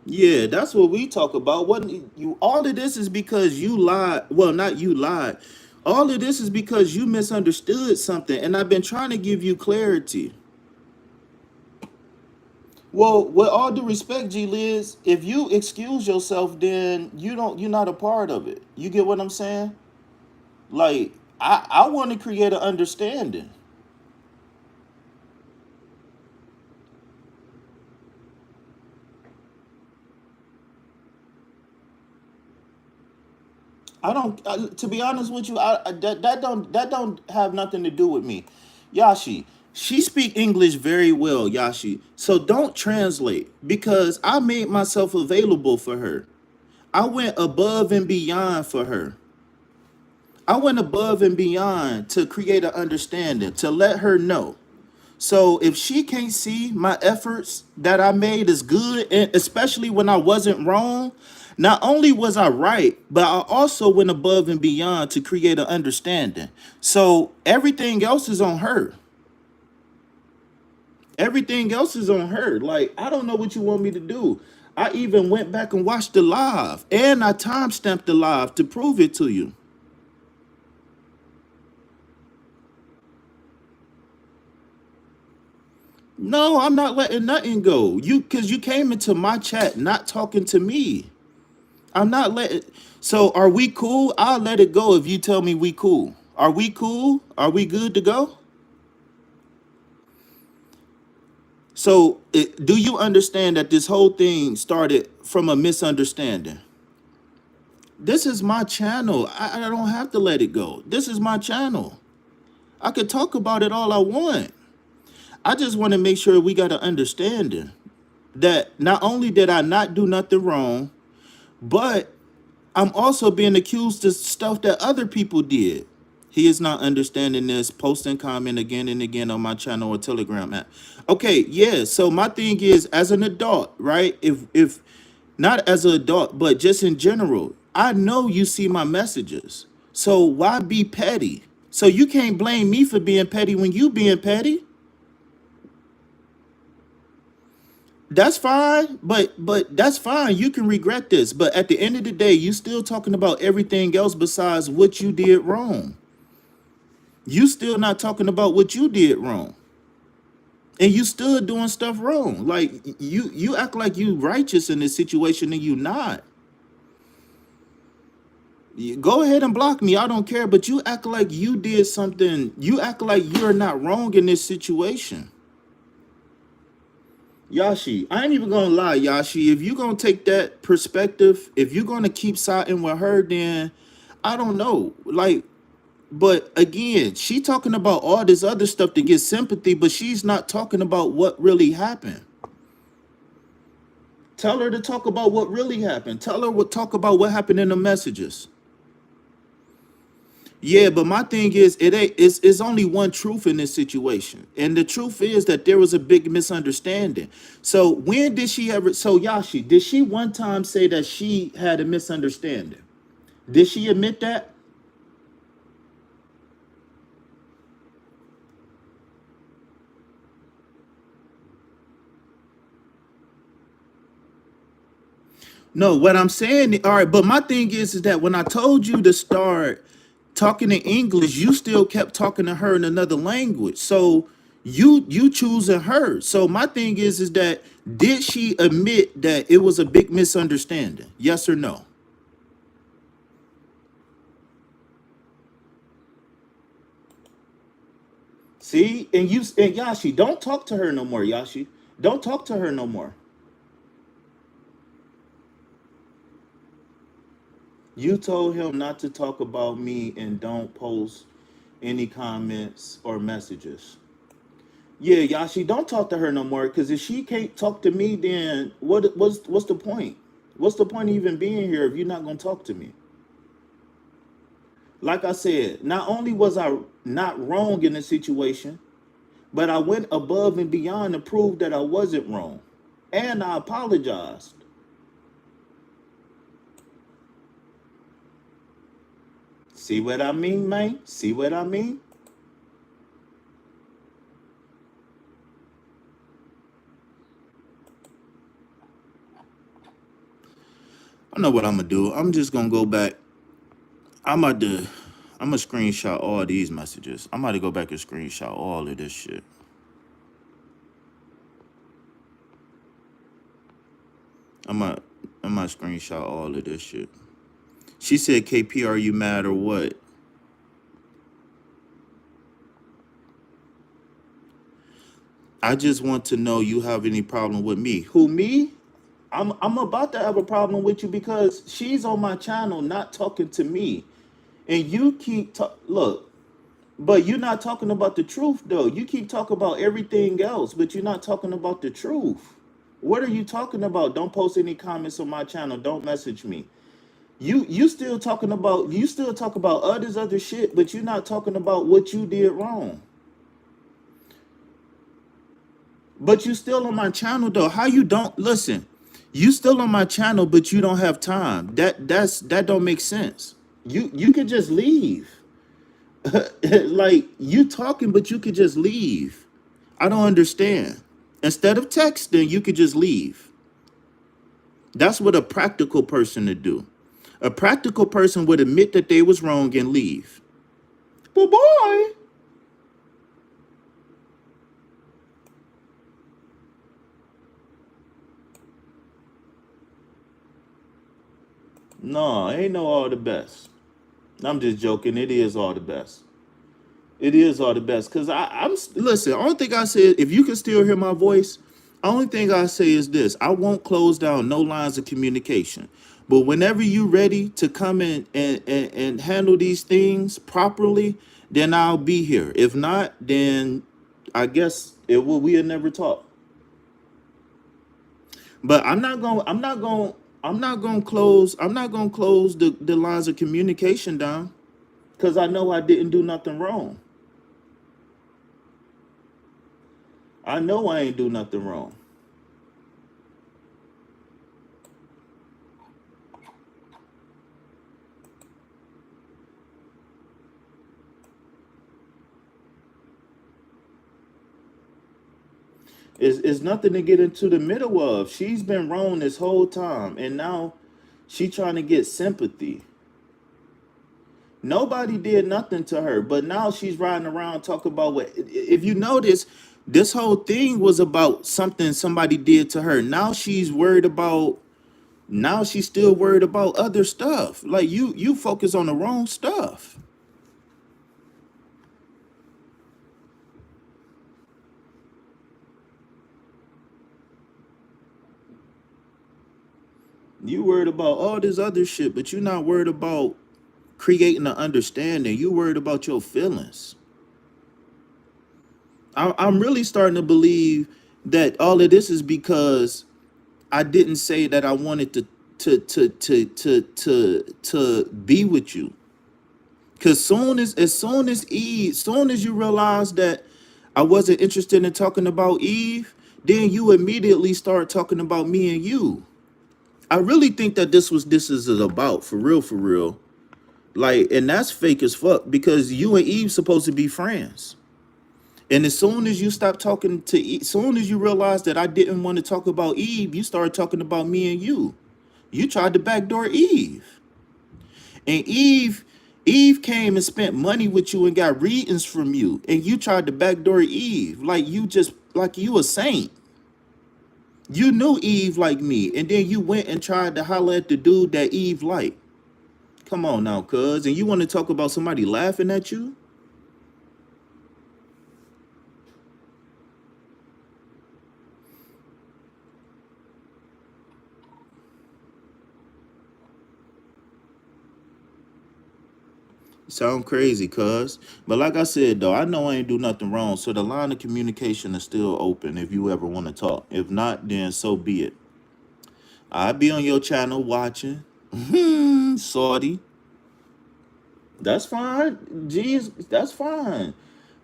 Yeah, that's what we talk about. What you? All of this is because you lied. Well, not you lied. All of this is because you misunderstood something, and I've been trying to give you clarity. Well, with all due respect, G Liz, if you excuse yourself, then you're not a part of it. You get what I'm saying? Like, I want to create an understanding. I don't. To be honest with you, that don't have nothing to do with me. Yashi, she speak English very well, Yashi. So don't translate because I made myself available for her. I went above and beyond for her. I went above and beyond to create an understanding, to let her know. So if she can't see my efforts that I made is good, and especially when I wasn't wrong, not only was I right, but I also went above and beyond to create an understanding. So everything else is on her. Everything else is on her. Like, I don't know what you want me to do. I even went back and watched the live, and I timestamped the live to prove it to you. No, I'm not letting nothing go. Because you came into my chat not talking to me. I'm not letting. So are we cool? I'll let it go if you tell me we cool. Are we cool? Are we good to go? So do you understand that this whole thing started from a misunderstanding? This is my channel. I don't have to let it go. This is my channel. I could talk about it all I want. I just want to make sure we got an understanding that not only did I not do nothing wrong, but I'm also being accused of stuff that other people did. He is not understanding this. Post and comment again and again on my channel or Telegram app. Okay, yeah. So my thing is, as an adult, right? If not as an adult, but just in general, I know you see my messages. So why be petty? So you can't blame me for being petty when you being petty. That's fine, but that's fine. You can regret this, but at the end of the day, you still talking about everything else besides what you did wrong. You still not talking about what you did wrong, and you still doing stuff wrong. Like you act like you righteous in this situation, and you not. Go ahead and block me. I don't care, but you act like you did something. You act like you're not wrong in this situation. Yashi, I ain't even gonna lie, Yashi. If you gonna take that perspective, if you're gonna keep siding with her, then I don't know. Like, but again, she talking about all this other stuff to get sympathy, but she's not talking about what really happened. Tell her to talk about what really happened. Tell her what talk about what happened in the messages. Yeah, but my thing is, it ain't. It's only one truth in this situation, and the truth is that there was a big misunderstanding. So when did she ever? So Yashi, did she one time say that she had a misunderstanding? Did she admit that? No, what I'm saying, all right, but my thing is that when I told you to start talking in English, you still kept talking to her in another language. So you choosing her. So my thing is that did she admit that it was a big misunderstanding? Yes or no? See, and Yashi, don't talk to her no more, Yashi. Don't talk to her no more. You told him not to talk about me and don't post any comments or messages. Yeah, Yashi, don't talk to her no more. Because if she can't talk to me, then what's the point? What's the point of even being here if you're not gonna talk to me? Like I said, not only was I not wrong in the situation, but I went above and beyond to prove that I wasn't wrong, and I apologized. See what I mean, man? See what I mean? I know what I'm gonna do. I'm just gonna go back. I'm about to. I'm gonna screenshot all these messages. I'm about to go back and screenshot all of this shit. I'm gonna I'm gonna screenshot all of this shit. She said, "KP, are you mad or what?" I just want to know you have any problem with me. Who, me? I'm about to have a problem with you because she's on my channel not talking to me. And you keep look, but you're not talking about the truth though. You keep talking about everything else, but you're not talking about the truth. What are you talking about? Don't post any comments on my channel. Don't message me. You still talk about others other shit, but you're not talking about what you did wrong. But you still on my channel though. How you don't listen? You still on my channel, but you don't have time. That don't make sense. You could just leave. Like you talking, but you could just leave. I don't understand. Instead of texting, you could just leave. That's what a practical person to do. A practical person would admit that they was wrong and leave. But boy, no, ain't no all the best. I'm just joking. It is all the best. It is all the best. Cause I'm listen. Only thing I say, if you can still hear my voice, only thing I say is this: I won't close down no lines of communication. But whenever you ready to come in and handle these things properly, then I'll be here. If not, then I guess it will. We'll never talk. But I'm not gonna close. I'm not gonna close the lines of communication down because I know I didn't do nothing wrong. I know I ain't do nothing wrong. It's nothing to get into the middle of. She's been wrong this whole time, and now she trying to get sympathy. Nobody did nothing to her, but now she's riding around talking about what. If you notice, this whole thing was about something somebody did to her. Now she's worried about. Now she's still worried about other stuff. Like you focus on the wrong stuff. You worried about all this other shit, but you're not worried about creating an understanding. You worried about your feelings. I'm really starting to believe that all of this is because I didn't say that I wanted to be with you. Cause soon as you realize that I wasn't interested in talking about Eve, then you immediately start talking about me and you. I really think that this is about for real, for real. Like, and that's fake as fuck because you and Eve supposed to be friends. And as soon as you stop talking to Eve, soon as you realize that I didn't want to talk about Eve, you started talking about me and you. You tried to backdoor Eve. And Eve came and spent money with you and got readings from you. And you tried to backdoor Eve. Like you just like you a saint. You knew Eve like me. And then you went and tried to holler at the dude that Eve liked. Come on now, cuz. And you want to talk about somebody laughing at you? Sound crazy, cuz. But like I said, though, I know I ain't do nothing wrong. So the line of communication is still open if you ever want to talk. If not, then so be it. I'll be on your channel watching. Sorty. That's fine. Jeez, that's fine.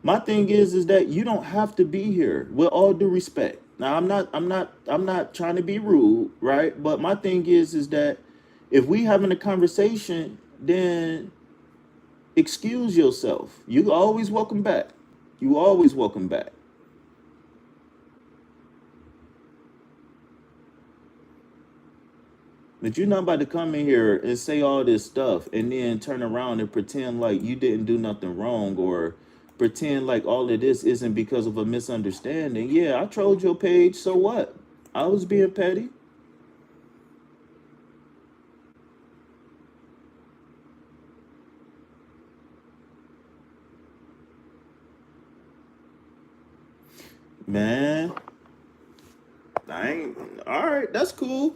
My thing is that you don't have to be here. With all due respect. Now I'm not trying to be rude, right? But my thing is that if we having a conversation, then excuse yourself. You always welcome back. You always welcome back. But you're not about to come in here and say all this stuff and then turn around and pretend like you didn't do nothing wrong or pretend like all of this isn't because of a misunderstanding. Yeah, I trolled your page, so what? I was being petty. Man, I ain't all right, that's cool.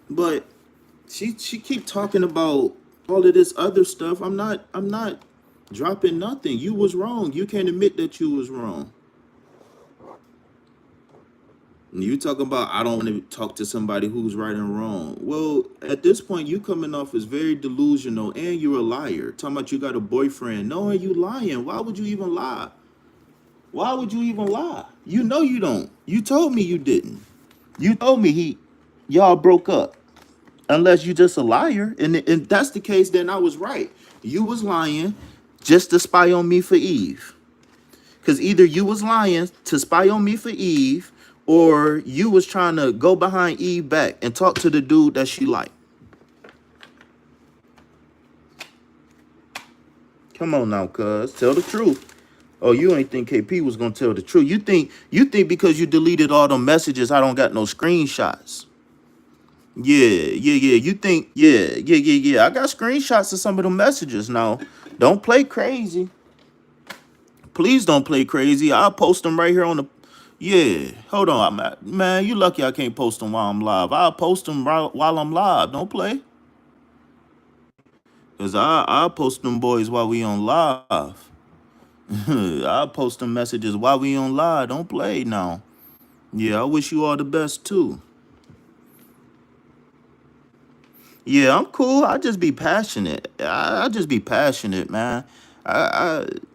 But she keep talking about all of this other stuff. I'm not dropping nothing. You was wrong. You can't admit that you was wrong. And you talking about I don't want to talk to somebody who's right and wrong. Well, at this point, you coming off as very delusional and you're a liar. Talking about you got a boyfriend. Knowing you lying. Why would you even lie? Why would you even lie? You know you don't. You told me you didn't. You told me y'all broke up. Unless you just a liar. And if that's the case, then I was right. You was lying just to spy on me for Eve. Because either you was lying to spy on me for Eve, or you was trying to go behind Eve back and talk to the dude that she liked. Come on now, cuz. Tell the truth. Oh, you ain't think KP was gonna tell the truth. You think because you deleted all them messages, I don't got no screenshots. Yeah. You think, yeah. I got screenshots of some of the messages now. Don't play crazy. Please don't play crazy. I'll post them right here on the. Yeah, hold on, man. You lucky I can't post them while I'm live. I'll post them while I'm live. Don't play, cause I'll post them boys while we on live. I'll post them messages while we on live. Don't play now. Yeah, I wish you all the best too. Yeah, I'm cool. I just be passionate. I just be passionate, man.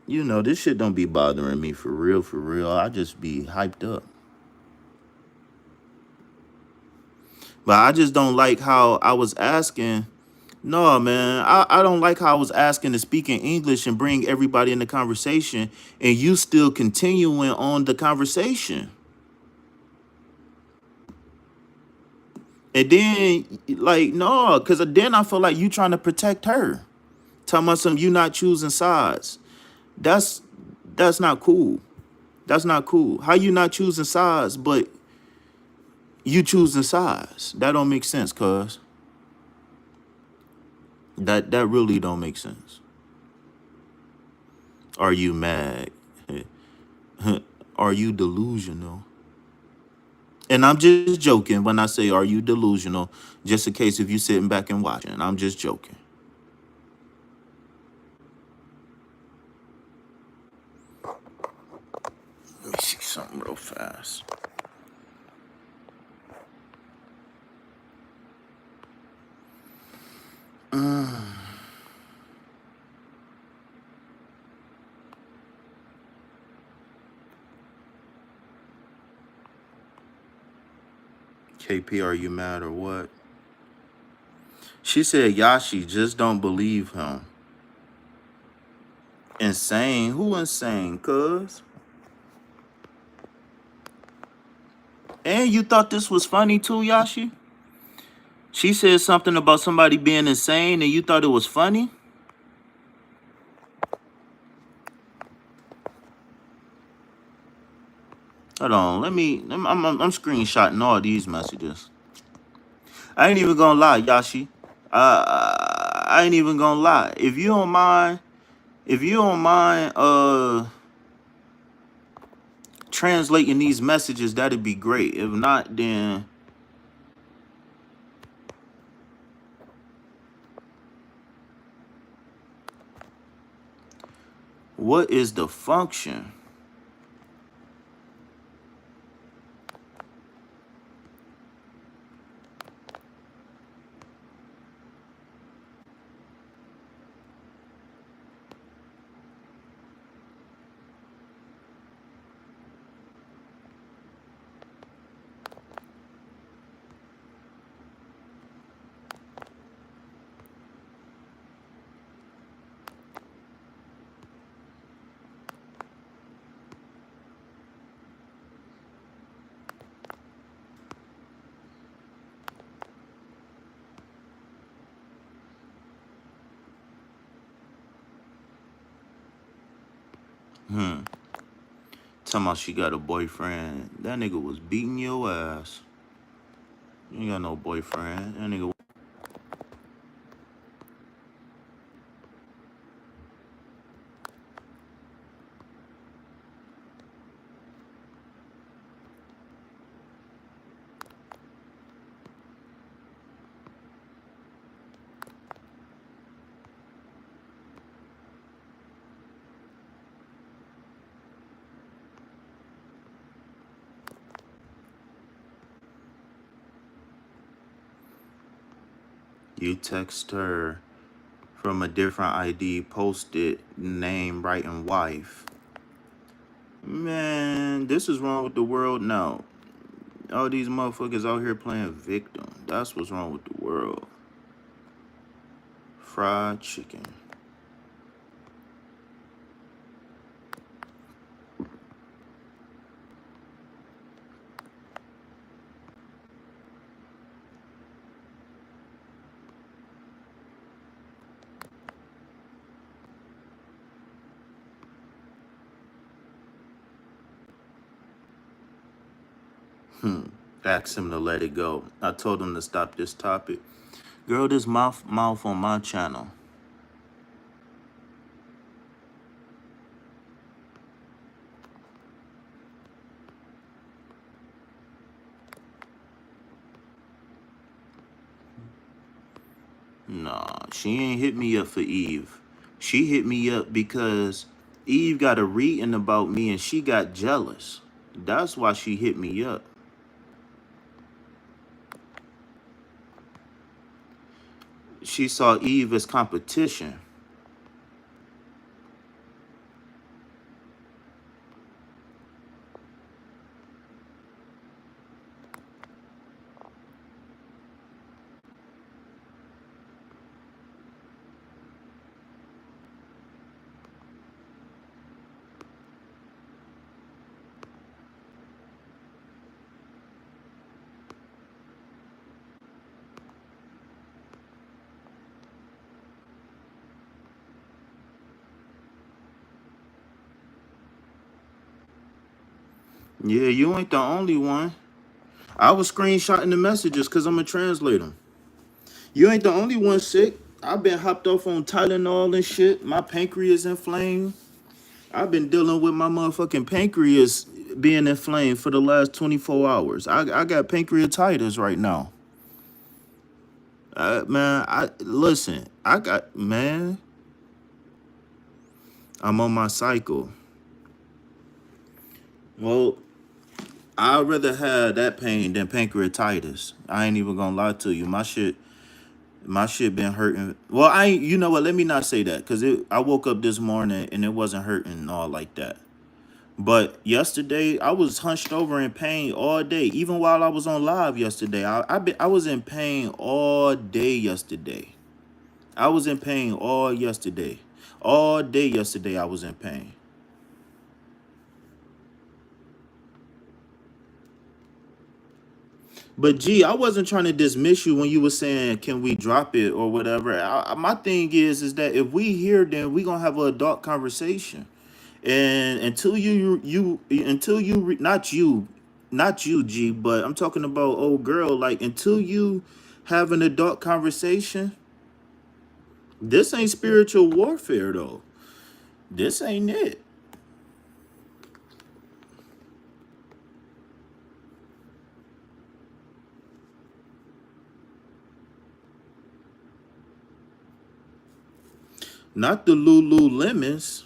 This shit don't be bothering me for real, for real. I just be hyped up. But I just don't like how I was asking No, man. I don't like how I was asking to speak in English and bring everybody in the conversation, and you still continuing on the conversation. And then, like, no, because then I feel like you trying to protect her. Talking about some you not choosing sides. That's that's not cool. That's not cool. How you not choosing sides, but you choosing sides? That don't make sense, cuz. That really don't make sense. Are you mad? Are you delusional? And I'm just joking when I say are you delusional, just in case if you sitting back and watching. I'm just joking. Let me see something real fast. KP, are you mad or what? She said Yashi just don't believe him. Insane? Who insane, cuz? And you thought this was funny too, Yashi? She said something about somebody being insane and you thought it was funny? Hold on, I'm screenshotting all these messages. I ain't even gonna lie, Yashi. I ain't even gonna lie. If you don't mind translating these messages, that'd be great. If not, then what is the function? Talking about she got a boyfriend. That nigga was beating your ass. You ain't got no boyfriend. That nigga. You text her from a different ID, posted name, writing wife. Man, this is wrong with the world now. All these motherfuckers out here playing victim. That's what's wrong with the world. Fried chicken. Asked him to let it go. I told him to stop this topic. Girl, this mouth on my channel. Nah, she ain't hit me up for Eve. She hit me up because Eve got a reading about me and she got jealous. That's why she hit me up. She saw Eve as competition. Yeah, you ain't the only one. I was screenshotting the messages because I'm a translator. You ain't the only one sick. I've been hopped off on Tylenol and shit. My pancreas inflamed. I've been dealing with my motherfucking pancreas being inflamed for the last 24 hours. I got pancreatitis right now. Man, I listen. I got man. I'm on my cycle. Well, I'd rather have that pain than pancreatitis. I ain't even gonna lie to you. My shit been hurting. Well, I ain't. You know what? Let me not say that because I woke up this morning and it wasn't hurting and all like that. But yesterday, I was hunched over in pain all day. Even while I was on live yesterday, I was in pain all day yesterday. I was in pain all yesterday. All day yesterday, I was in pain. But gee, I wasn't trying to dismiss you when you were saying, "Can we drop it or whatever?" My thing is that if we here, then we gonna have an adult conversation. And until not you, G, but I'm talking about old girl. Like until you have an adult conversation, this ain't spiritual warfare though. This ain't it. Not the Lululemons.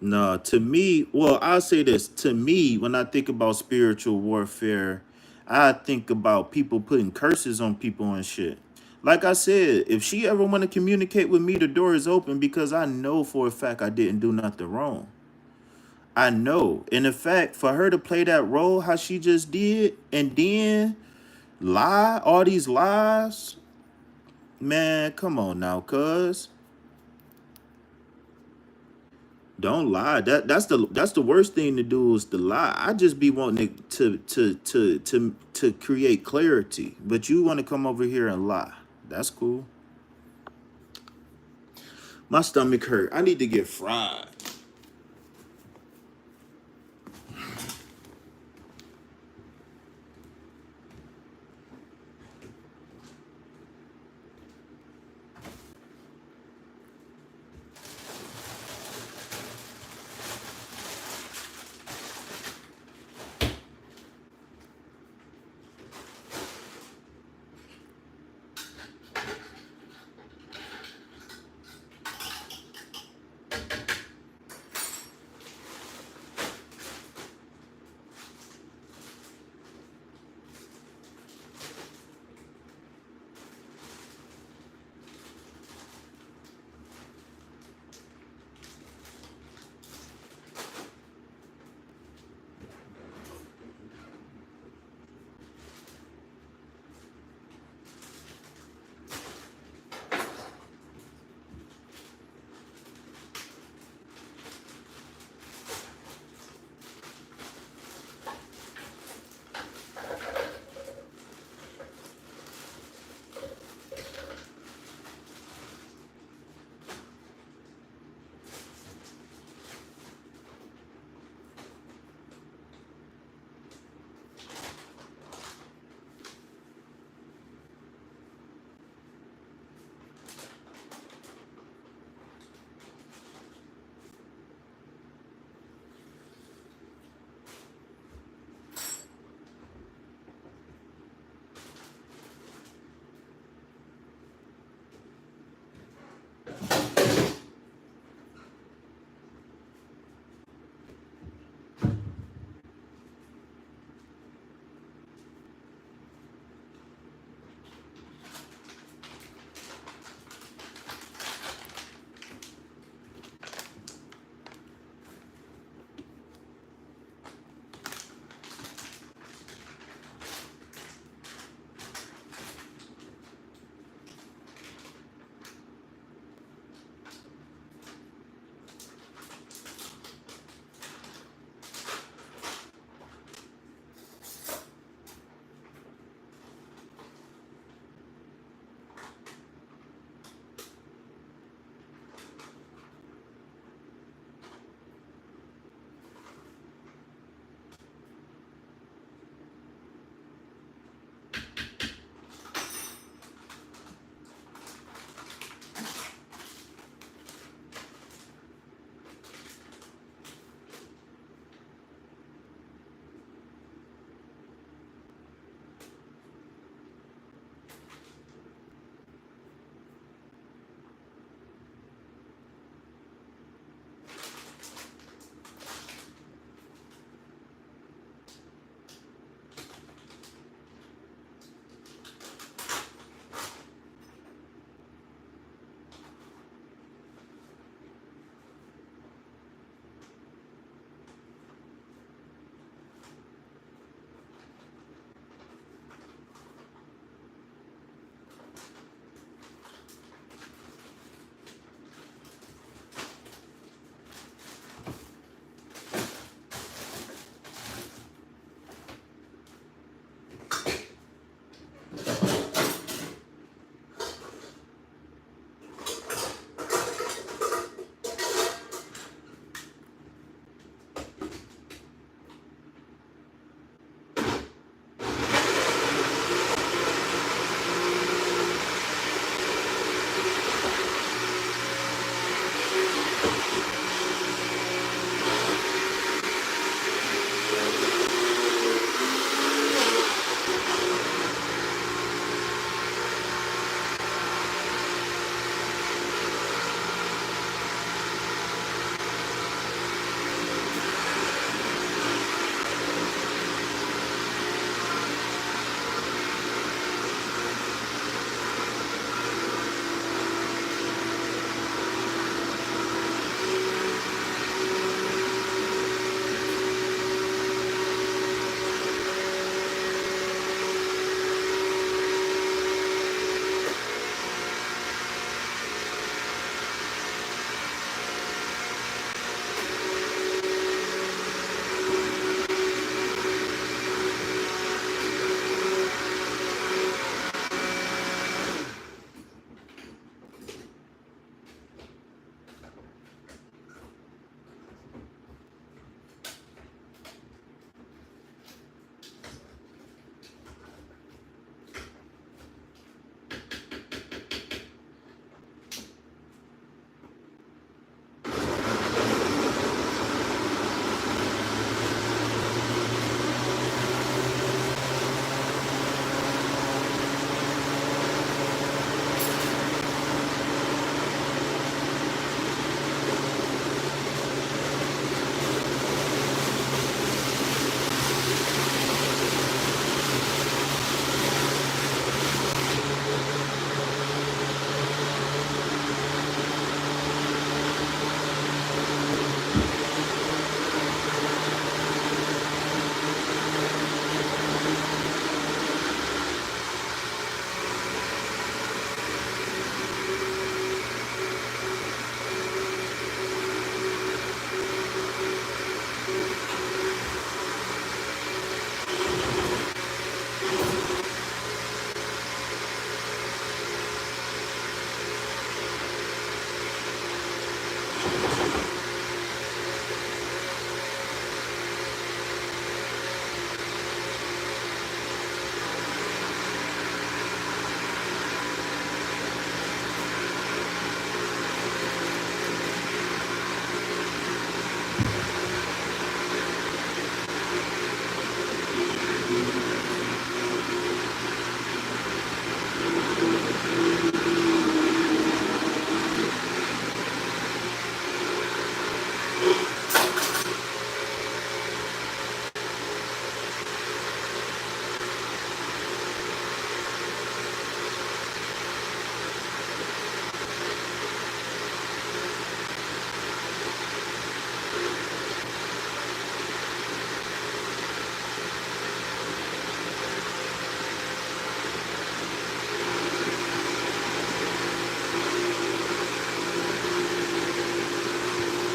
No, to me, well, I'll say this. To me, when I think about spiritual warfare, I think about people putting curses on people and shit. Like I said, if she ever want to communicate with me, the door is open because I know for a fact I didn't do nothing wrong. I know. And in fact, for her to play that role how she just did and then lie, all these lies, man, come on now, cuz. Don't lie. That's the worst thing to do is to lie. I just be wanting to create clarity, but you want to come over here and lie. That's cool. My stomach hurt. I need to get fried.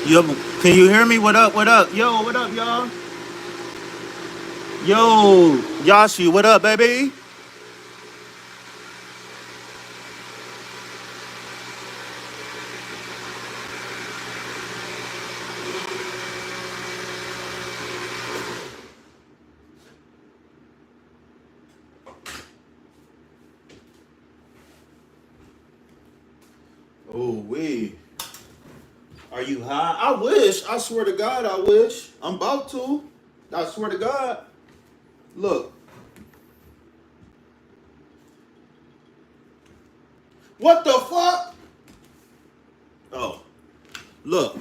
Yo, can you hear me? What up? What up? Yo, what up, y'all? Yo, Yashi, what up, baby? Oh, wait. Are you high? I wish. I swear to God, I wish. I'm about to. I swear to God. Look. What the fuck? Oh, look.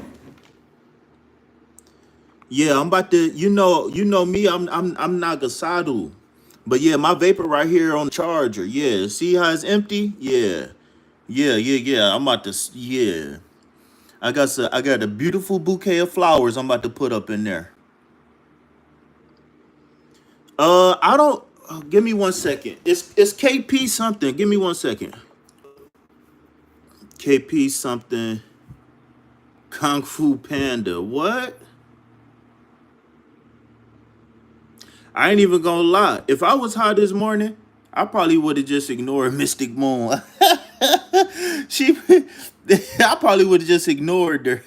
Yeah, I'm about to. You know me. I'm Nagasadu. But yeah, my vapor right here on the charger. Yeah, see how it's empty? Yeah, yeah. I'm about to. Yeah, I got a beautiful bouquet of flowers. I'm about to put up in there. I don't. Give me 1 second. It's KP something. Give me 1 second. KP something. Kung Fu Panda. What? I ain't even gonna lie. If I was high this morning, I probably would have just ignored Mystic Moon. she, I probably would have just ignored her.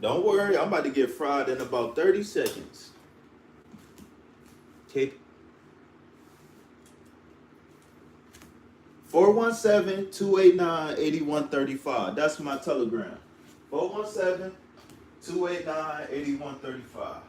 Don't worry, I'm about to get fried in about 30 seconds. Okay. 417-289-8135. That's my telegram. 417-289-8135.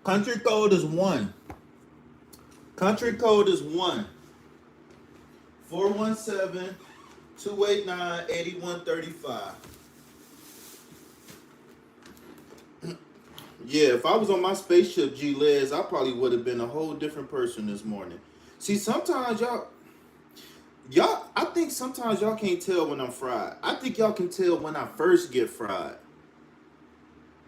Country code is 1. Country code is 1. 417-289-8135. Yeah, if I was on my spaceship, G-Liz, I probably would have been a whole different person this morning. See, sometimes I think sometimes y'all can't tell when I'm fried. I think y'all can tell when I first get fried.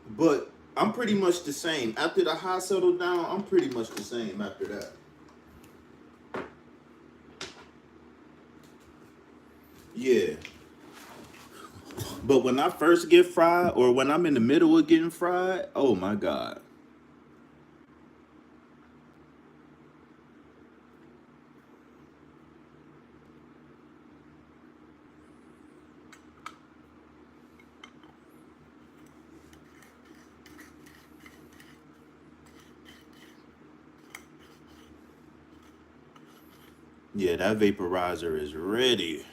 But I'm pretty much the same. After the high settled down, I'm pretty much the same after that. Yeah. But when I first get fried or when I'm in the middle of getting fried, oh my God. Yeah, that vaporizer is ready.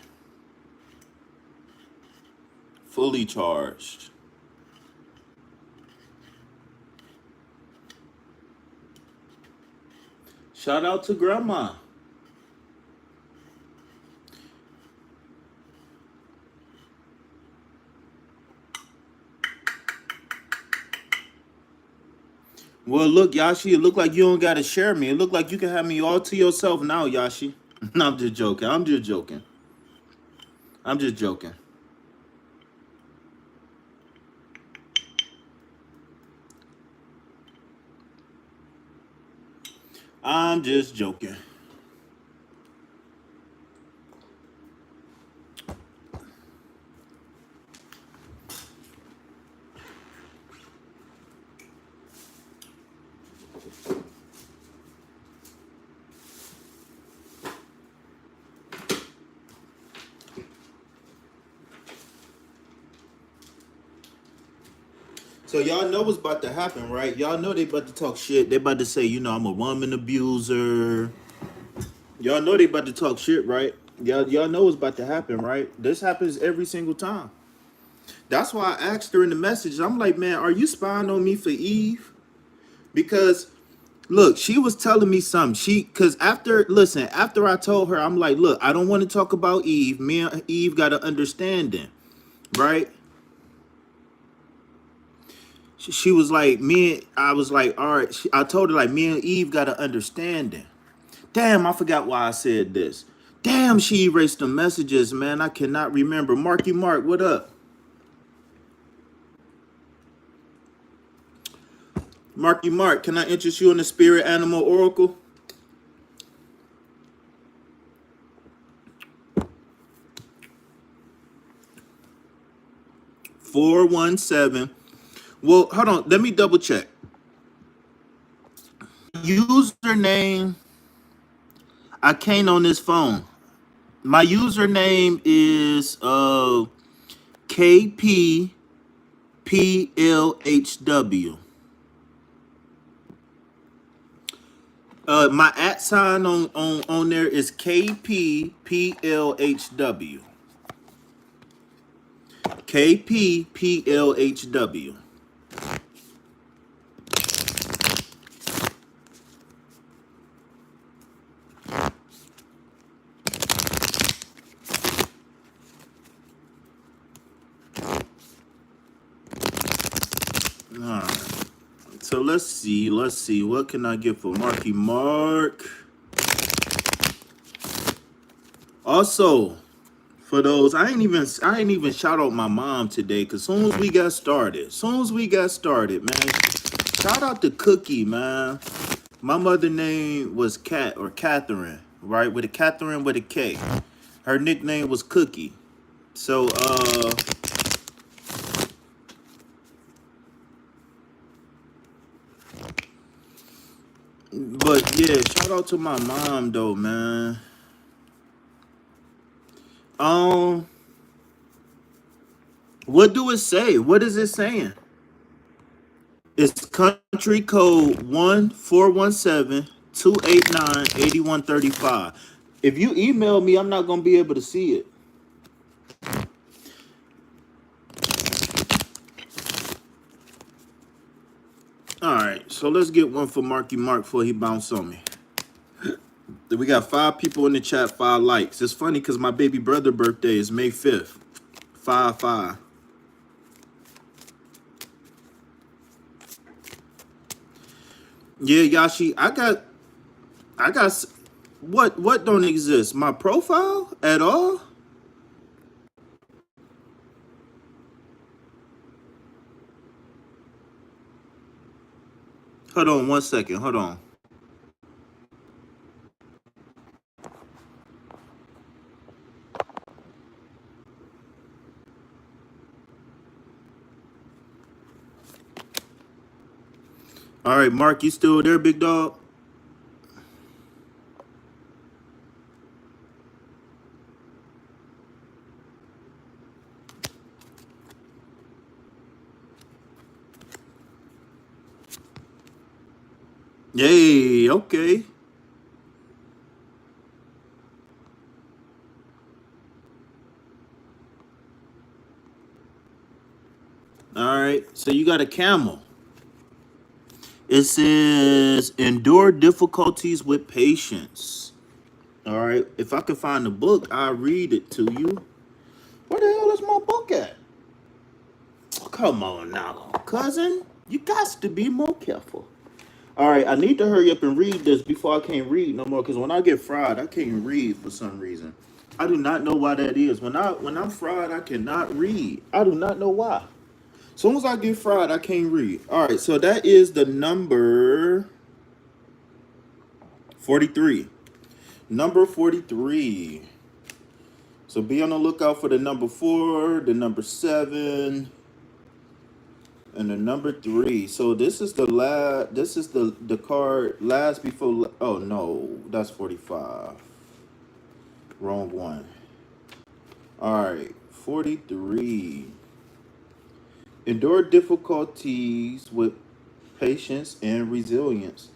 Fully charged. Shout out to Grandma. Well, look, Yashi, it look like you don't gotta share me. It look like you can have me all to yourself now, Yashi. No, I'm just joking. I'm just joking. I'm just joking. I'm just joking. So y'all know what's about to happen, right? Y'all know they about to talk shit. They about to say, you know, I'm a woman abuser. Y'all know they about to talk shit, right? Y'all know what's about to happen, right? This happens every single time. That's why I asked her in the message. I'm like, man, are you spying on me for Eve? Because look, she was telling me something. Cause after I told her, I'm like, look, I don't want to talk about Eve. Me and Eve got an understanding, right? She was like, I was like, all right. I told her like, me and Eve got an understanding. Damn, I forgot why I said this. Damn, she erased the messages, man. I cannot remember. Marky Mark, what up? Marky Mark, can I interest you in the spirit animal oracle? 417. Well, hold on. Let me double check. Username. I can't on this phone. My username is KPPLHW. My @ sign on there is KPPLHW. KPPLHW. All right. So let's see. What can I get for Marky Mark? Also, for those, I ain't even shout out my mom today. Cause soon as we got started, man. Shout out to Cookie, man. My mother name was Kat or Catherine, right? With a Catherine with a K. Her nickname was Cookie. So but yeah, shout out to my mom though, man. Um, what do it say? What is it saying? It's country code 1-417-289-8135. If you email me, I'm not gonna be able to see it. All right, so let's get one for Marky Mark before he bounce on me. We got 5 people in the chat, 5 likes. It's funny because my baby brother birthday is May 5th. 5-5. Yeah, Yashi, I got what don't exist? My profile at all? Hold on 1 second. Hold on. All right, Mark, you still there, big dog? Yay, okay. All right, so you got a camel. It says endure difficulties with patience. All right, if I could find the book, I'll read it to you. Where the hell is my book at? Oh, come on now, cousin. You got to be more careful. All right, I need to hurry up and read this before I can't read no more. Because when I get fried, I can't read for some reason. I do not know why that is. When I'm fried, I cannot read. I do not know why. As soon as I get fried, I can't read. All right, so that is the number 43. Number 43. So be on the lookout for the number 4, the number 7, and the number 3. So this is the last. This is the card last before. Oh no, that's 45. Wrong one. All right, 43. Endure difficulties with patience and resilience.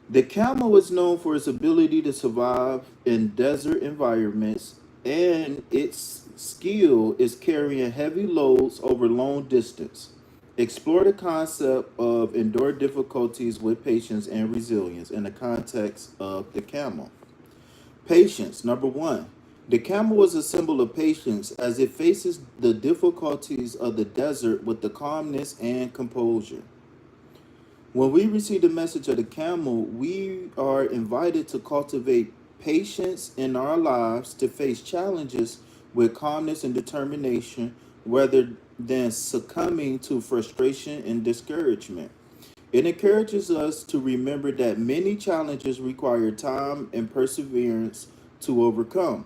The camel is known for its ability to survive in desert environments, and its skill is carrying heavy loads over long distance. Explore the concept of endure difficulties with patience and resilience in the context of the camel. Patience, number one. The camel is a symbol of patience as it faces the difficulties of the desert with the calmness and composure. When we receive the message of the camel, we are invited to cultivate patience in our lives to face challenges with calmness and determination rather than succumbing to frustration and discouragement. It encourages us to remember that many challenges require time and perseverance to overcome,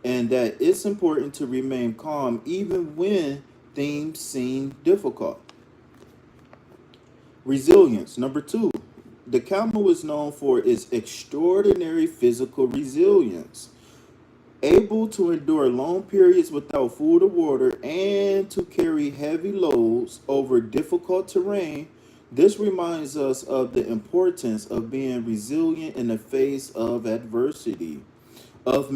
and that it's important to remain calm even when things seem difficult. Resilience. Number two, the camel is known for its extraordinary physical resilience, able to endure long periods without food or water and to carry heavy loads over difficult terrain. This reminds us of the importance of being resilient in the face of adversity, of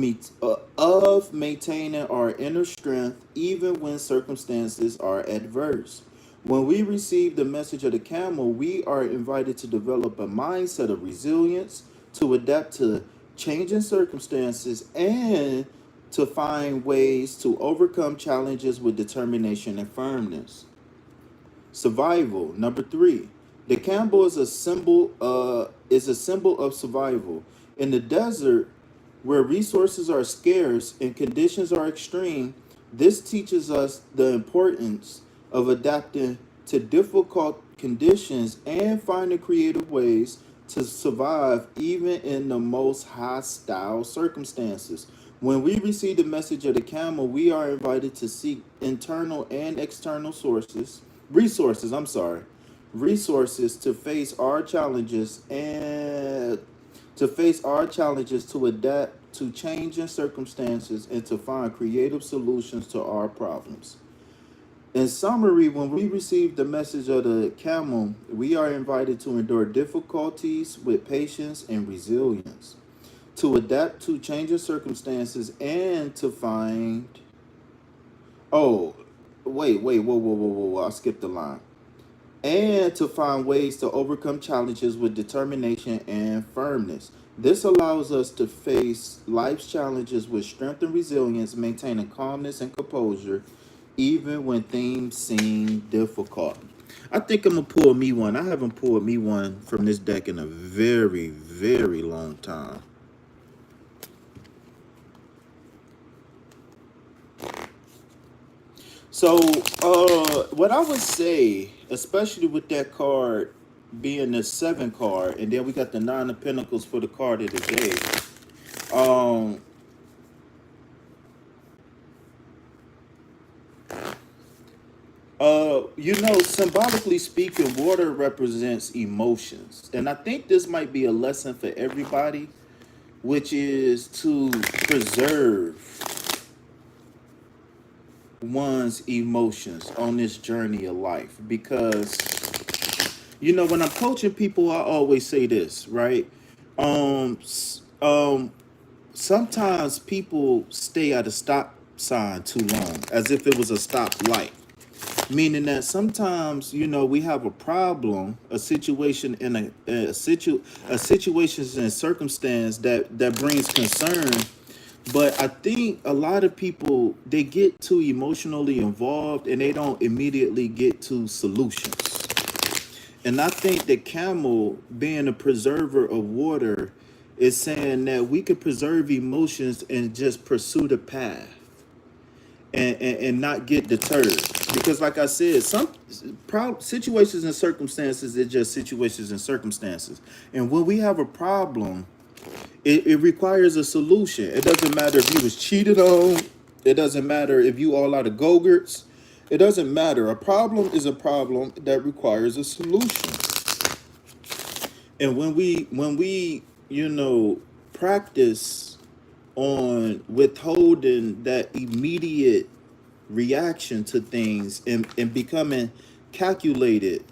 maintaining our inner strength even when circumstances are adverse. When we receive the message of the camel, we are invited to develop a mindset of resilience, to adapt to changing circumstances, and to find ways to overcome challenges with determination and firmness. Survival. Number three, the camel is a symbol of survival in the desert, where resources are scarce and conditions are extreme. This teaches us the importance of adapting to difficult conditions and finding creative ways to survive even in the most hostile circumstances. When we receive the message of the camel, we are invited to seek internal and external resources to face our challenges to adapt to changing circumstances and to find creative solutions to our problems. In summary, when we receive the message of the camel, we are invited to endure difficulties with patience and resilience, to adapt to changing circumstances, and to find. Oh, whoa. I skipped the line. And to find ways to overcome challenges with determination and firmness. This allows us to face life's challenges with strength and resilience, maintaining calmness and composure, even when things seem difficult. I think I'm gonna pull me one. I haven't pulled me one from this deck in a very, very long time. So, what I would say, especially with that card being the 7 card, and then we got the 9 of Pentacles for the card of the day. Um, Symbolically speaking, water represents emotions, and I think this might be a lesson for everybody, which is to preserve one's emotions on this journey of life, because when I'm coaching people, I always say this, right? Um, s- um, Sometimes people stay at a stop sign too long, as if it was a stop light. Meaning that sometimes, we have a problem, a situation in a situations and circumstance that brings concern. But I think a lot of people, they get too emotionally involved and they don't immediately get to solutions. And I think that camel, being a preserver of water, is saying that we could preserve emotions and just pursue the path and not get deterred. Because, like I said, some situations and circumstances are just situations and circumstances. And when we have a problem, it requires a solution. It doesn't matter if you was cheated on. It doesn't matter if you all out of go-gurts. It doesn't matter. A problem is a problem that requires a solution. And when we practice on withholding that immediate reaction to things and becoming calculated.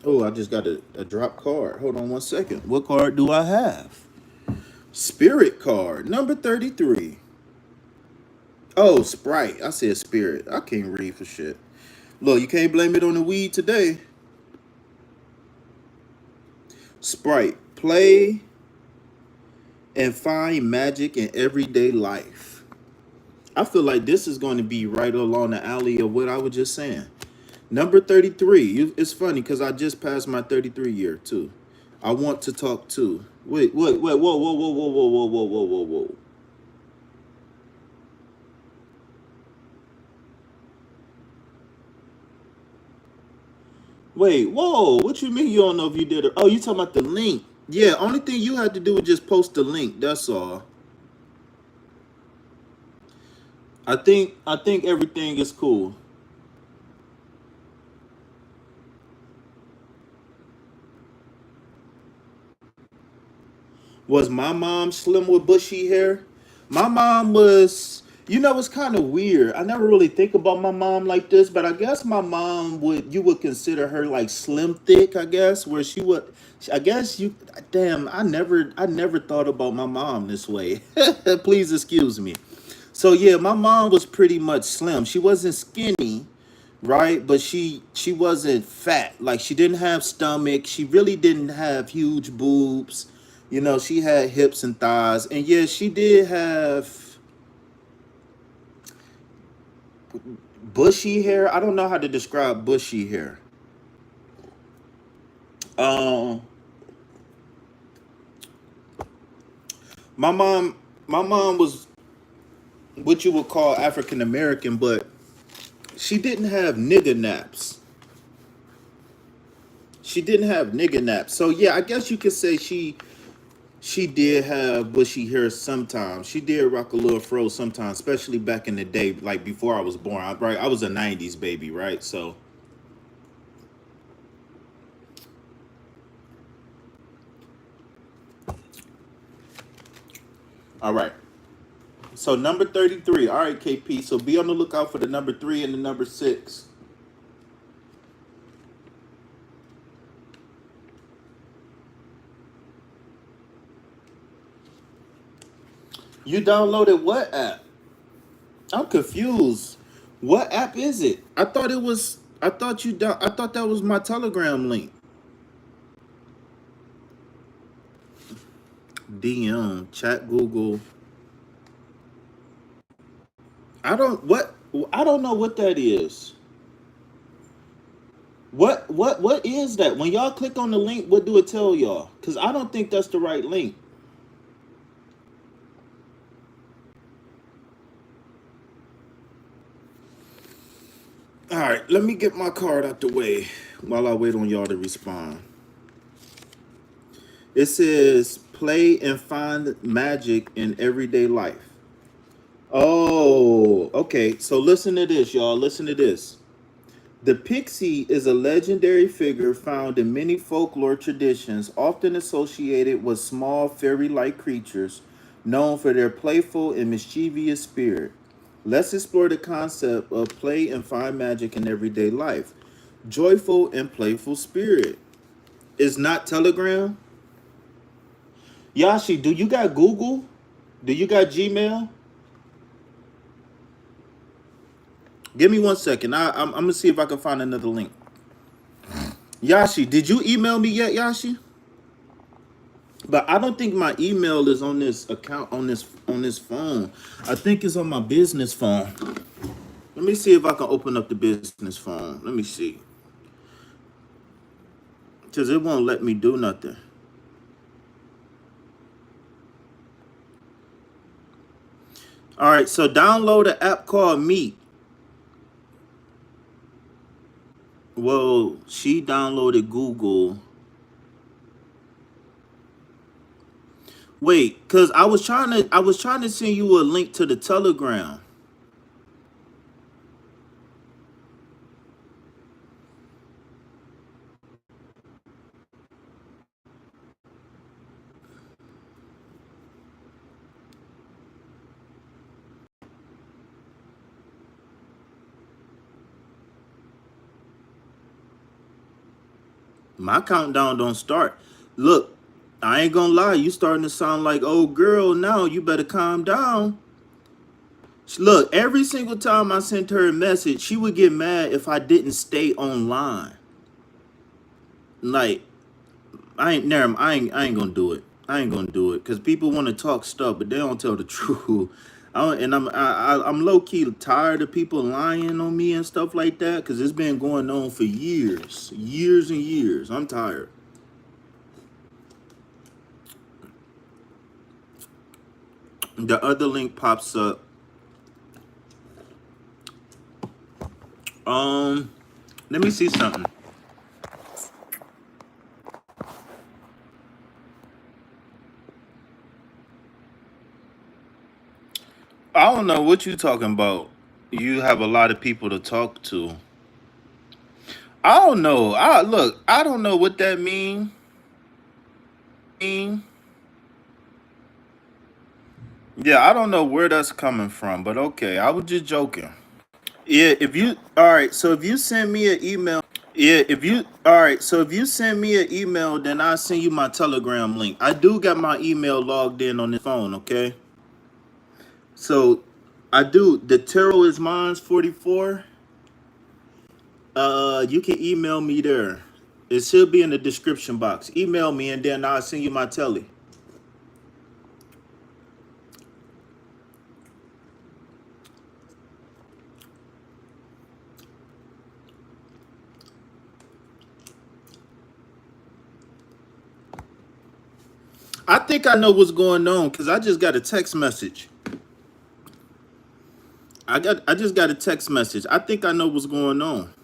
Oh, I just got a drop card. Hold on one second. What card do I have? Spirit card, number 33. Oh, Sprite. I said spirit. I can't read for shit. Look, you can't blame it on the weed today. Sprite. Play and find magic in everyday life. I feel like this is going to be right along the alley of what I was just saying. Number 33. It's funny because I just passed my 33 year too. I want to talk to. Wait, whoa, whoa, whoa, whoa, whoa, whoa, whoa, whoa, whoa, whoa, whoa. Wait, whoa, what you mean you don't know if you did it? Oh, you talking about the link. Yeah, only thing you had to do was just post the link. That's all. I think everything is cool. Was my mom slim with bushy hair? My mom was, it's kind of weird. I never really think about my mom like this, but I guess my mom you would consider her like slim thick, I guess, where she would, I guess you, damn, I never thought about my mom this way. Please excuse me. So yeah, my mom was pretty much slim. She wasn't skinny, right? But she wasn't fat. Like she didn't have stomach. She really didn't have huge boobs. She had hips and thighs. And yeah, she did have bushy hair. I don't know how to describe bushy hair. Um my mom was what you would call African American, but she didn't have nigger naps. She didn't have nigger naps. So yeah, I guess you could say she did have bushy hair sometimes. She did rock a little fro sometimes, especially back in the day, like before I was born. Right, I was a '90s baby, right? So, all right. So number 33. All right, KP. So be on the lookout for the number 3 and the number 6. You downloaded what app? I'm confused. What app is it? I thought it was. I thought that was my Telegram link. DM chat Google. I don't know what that is. What is that? When y'all click on the link, what do it tell y'all? Cause I don't think that's the right link. All right, let me get my card out the way while I wait on y'all to respond. It says play and find magic in everyday life. Oh, okay. So listen to this, y'all. Listen to this. The pixie is a legendary figure found in many folklore traditions, often associated with small fairy-like creatures known for their playful and mischievous spirit. Let's explore the concept of play and find magic in everyday life. Joyful and playful spirit. Is not Telegram? Yashi, do you got Google? Do you got Gmail? Give me one second. I'm gonna see if I can find another link. Yashi, did you email me yet, Yashi? But I don't think my email is on this account on this phone. I think it's on my business phone. Let me see if I can open up the business phone. Let me see. Because it won't let me do nothing. All right, so download an app called Meet. Well, she downloaded Google. Wait, cause I was trying to send you a link to the Telegram. My countdown don't start. Look, I ain't gonna lie, you starting to sound like old girl now. You better calm down. Look, every single time I sent her a message, she would get mad if I didn't stay online. Like, I ain't gonna do it. I ain't gonna do it because people want to talk stuff, but they don't tell the truth. I'm low key tired of people lying on me and stuff like that because it's been going on for years and years. I'm tired. The other link pops up. Let me see something. I don't know what you talking about. You have a lot of people to talk to. I don't know. I don't know what that mean. Yeah, I don't know where that's coming from, but okay, I was just joking. Yeah, if you all right, so if you send me an email, yeah, if you all right, so if you send me an email, then I'll send you my Telegram link. I do got my email logged in on this phone, okay? So I do. The tarot is mine's 44. You can email me there. It should be in the description box. Email me and then I'll send you my telly. I think I know what's going on because I just got a text message. I just got a text message. I think I know what's going on.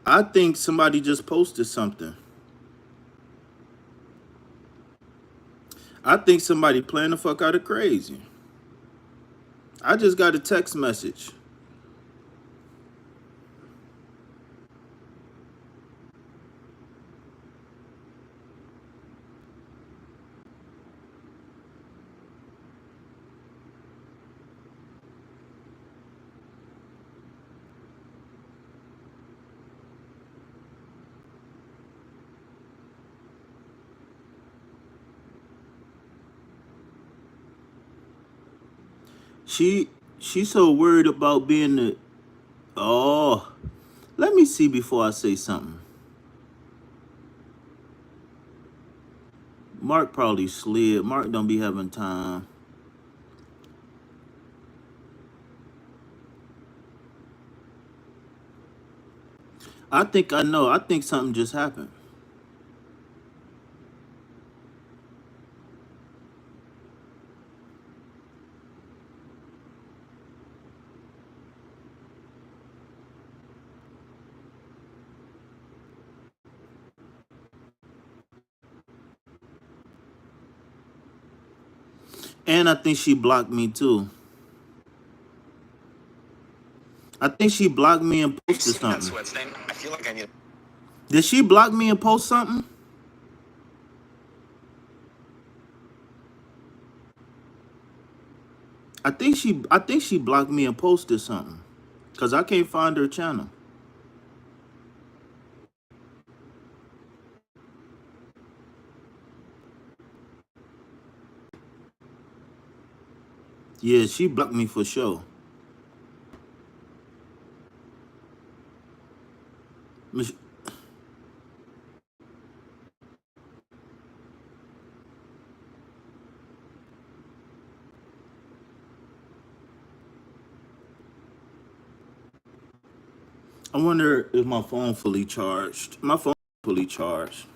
I think somebody just posted something. I think somebody playing the fuck out of crazy. I just got a text message. She she's so worried about being the oh. Let me see before I say something. Mark probably slid. Mark don't be having time. I think I know. I think something just happened. And I think she blocked me too. I think she blocked me and posted something. Did she block me and post something? I think she blocked me and posted something. Cause I can't find her channel. Yeah, she blocked me for sure. Mich- I wonder if my phone fully charged. My phone fully charged.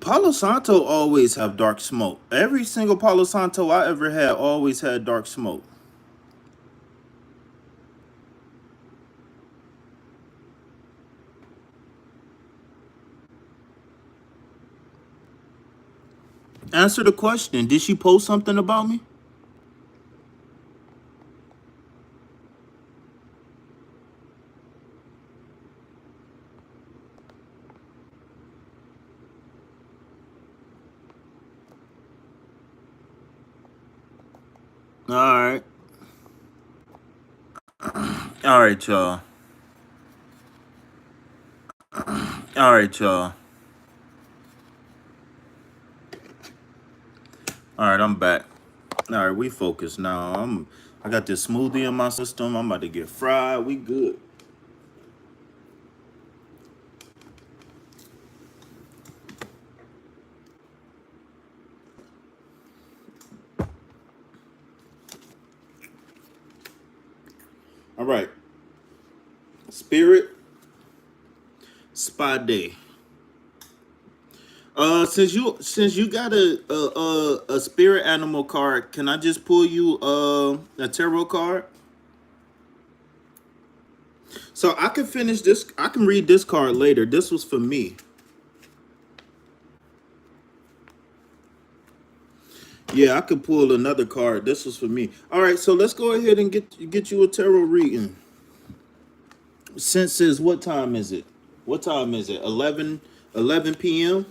Palo Santo always have dark smoke. Every single Palo Santo I ever had always had dark smoke. Answer the question. Did she post something about me? All right. All right, y'all. All right, y'all. All right, I'm back. All right, we focus now. I got this smoothie in my system. I'm about to get fried. We good. All right. Spirit Spa Day. Since you got a spirit animal card, can I just pull you a tarot card? So I can finish this. I can read this card later. This was for me. Yeah, I could pull another card. This was for me. All right, so let's go ahead and get you a tarot reading. Since what time is it? What time is it? 11 p.m.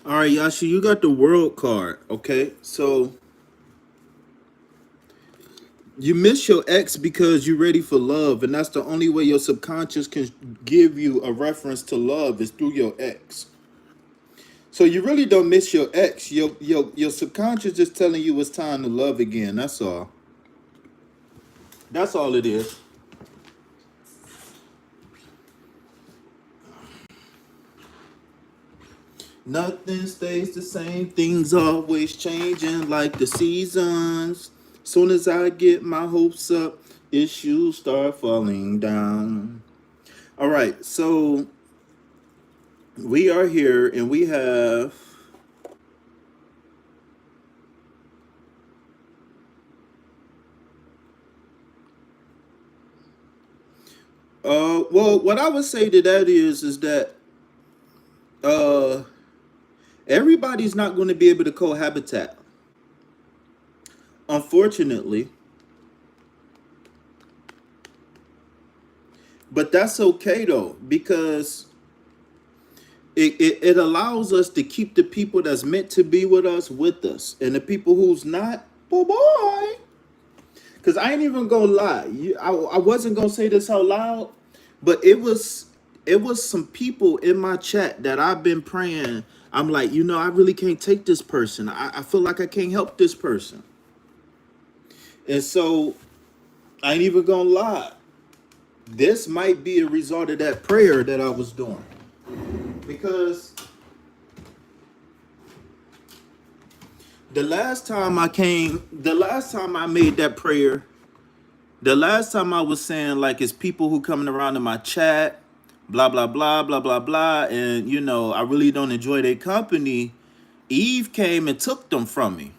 All right, Yashi, you got the world card. Okay, so you miss your ex because you're ready for love, and that's the only way your subconscious can give you a reference to love is through your ex. So you really don't miss your ex. Your subconscious is telling you it's time to love again. That's all. That's all it is. Nothing stays the same. Things always changing like the seasons. Soon as I get my hopes up, issues start falling down. All right, so we are here and we have well, what I would say to that is that uh everybody's not going to be able to cohabitat. Unfortunately, but that's okay though, because it allows us to keep the people that's meant to be with us, and the people who's not, oh boy. Because I ain't even gonna lie, I wasn't gonna say this out loud, but it was some people in my chat that I've been praying. I'm like, I really can't take this person. I feel like I can't help this person, and so I ain't even gonna lie. This might be a result of that prayer that I was doing, because the last time I made that prayer, the last time I was saying like it's people who coming around in my chat, blah blah blah blah blah blah, and I really don't enjoy their company. Eve came and took them from me.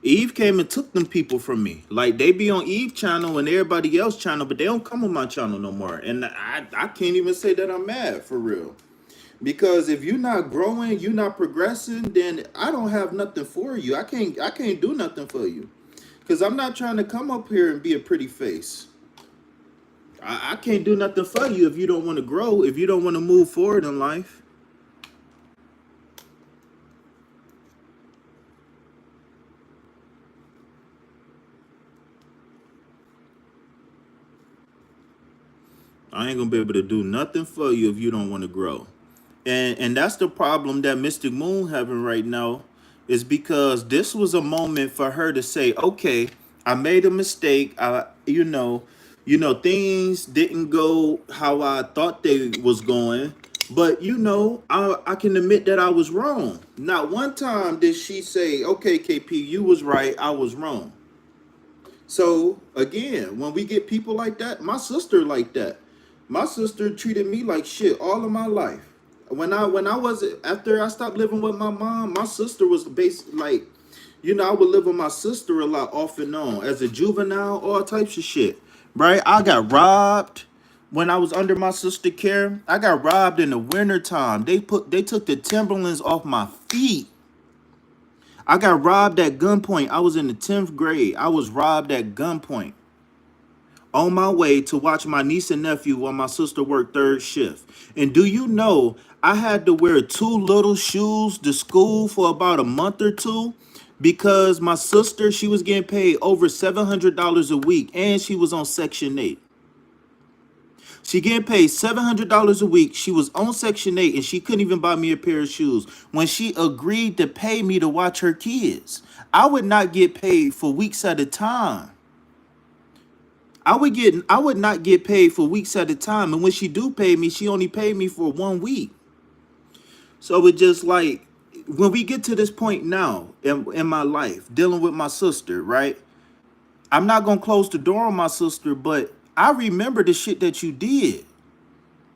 Eve came and took them people from me. Like they be on Eve channel and everybody else channel, but they don't come on my channel no more. And I can't even say that I'm mad for real. Because if you're not growing, you're not progressing, then I don't have nothing for you. I can't do nothing for you. Because I'm not trying to come up here and be a pretty face. I can't do nothing for you if you don't want to grow, if you don't want to move forward in life. I ain't gonna be able to do nothing for you if you don't want to grow. And that's the problem that Mystic Moon having right now, is because this was a moment for her to say, okay, I made a mistake. Things didn't go how I thought they was going. But I can admit that I was wrong. Not one time did she say, okay, KP, you was right, I was wrong. So again, when we get people like that, my sister like that. My sister treated me like shit all of my life. When I was after I stopped living with my mom, my sister was based like, I would live with my sister a lot off and on as a juvenile, all types of shit. Right? I got robbed when I was under my sister care. I got robbed in the winter time. They took the Timberlands off my feet. I got robbed at gunpoint. I was in the 10th grade. I was robbed at gunpoint on my way to watch my niece and nephew while my sister worked third shift. And do you know, I had to wear two little shoes to school for about a month or two because my sister, she was getting paid over $700 a week and she was on Section 8. She getting paid $700 a week. She was on Section 8 and she couldn't even buy me a pair of shoes. When she agreed to pay me to watch her kids, I would not get paid for weeks at a time. I would not get paid for weeks at a time. And when she do pay me, she only paid me for 1 week. So it just like when we get to this point now in my life, dealing with my sister, right? I'm not gonna close the door on my sister, but I remember the shit that you did.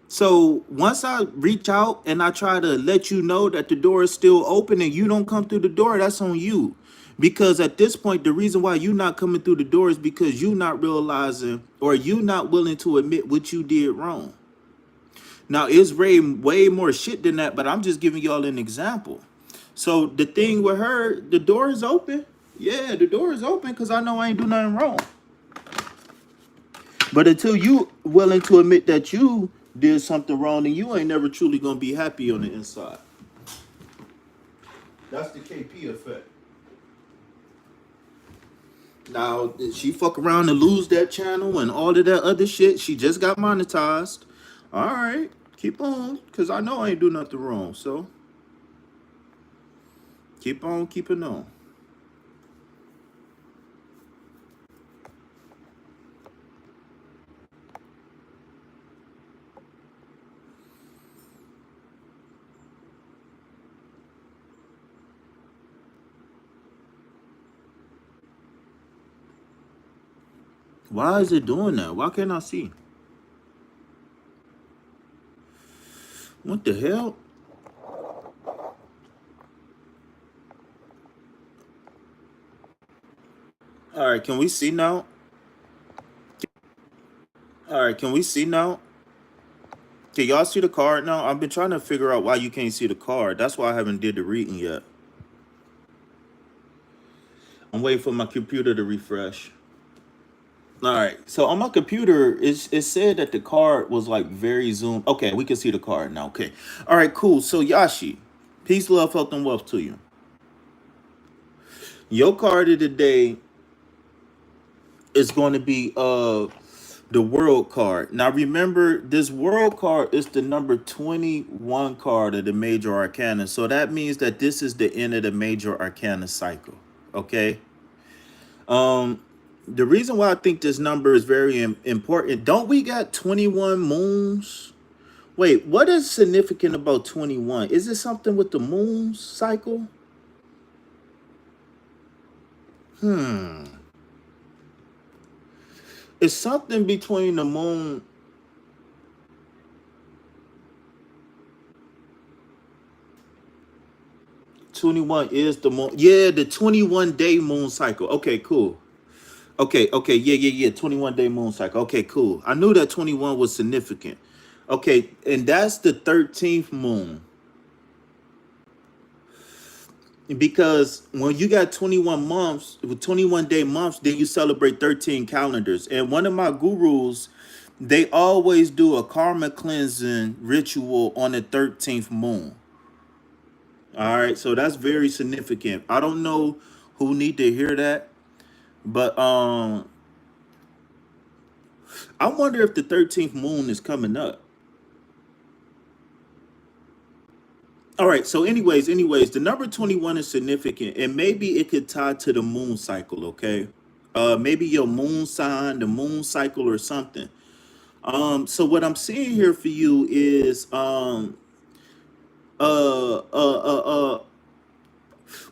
So once I reach out and I try to let you know that the door is still open and you don't come through the door, that's on you. Because at this point, the reason why you not coming through the door is because you not realizing or you not willing to admit what you did wrong. Now it's way more shit than that, but I'm just giving y'all an example. So the thing with her, the door is open. Yeah, the door is open because I know I ain't do nothing wrong. But until you willing to admit that you did something wrong, then you ain't never truly gonna be happy on the inside. That's the KP effect. Now she fuck around and lose that channel and all of that other shit. She just got monetized. All right, keep on, cause I know I ain't do nothing wrong. So keep on keeping on. Why is it doing that? Why can't I see? What the hell? All right, can we see now? All right, can we see now? Can y'all see the card now? I've been trying to figure out why you can't see the card. That's why I haven't did the reading yet. I'm waiting for my computer to refresh. All right, so on my computer, it said that the card was like very zoomed. Okay, we can see the card now. Okay, all right, cool. So Yashi, peace, love, health, and wealth to you. Your card of the day is going to be the world card. Now remember, this world card is the number 21 card of the major arcana. So that means that this is the end of the major arcana cycle. Okay. The reason why I think this number is very important, don't we got 21 moons? Wait, what is significant about 21? Is it something with the moon cycle? It's something between the moon. 21 is the moon. Yeah, the 21-day moon cycle. Okay, cool. Okay, yeah. 21-day moon cycle. Okay, cool. I knew that 21 was significant. Okay, and that's the 13th moon. Because when you got 21 months, with 21-day months, then you celebrate 13 calendars. And one of my gurus, they always do a karma cleansing ritual on the 13th moon. All right, so that's very significant. I don't know who need to hear that, but I wonder if the 13th moon is coming up. All right, so anyways, the number 21 is significant, and maybe it could tie to the moon cycle, okay? Maybe your moon sign, the moon cycle or something. So what I'm seeing here for you is uh uh uh uh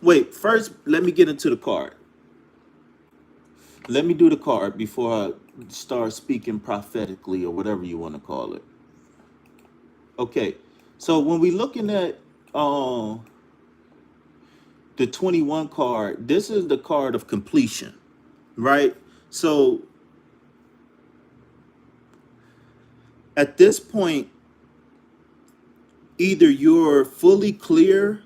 wait, first let me get into the card. Let me do the card before I start speaking prophetically or whatever you want to call it. Okay. So when we looking at the 21 card, this is the card of completion, right? So at this point, either you're fully clear.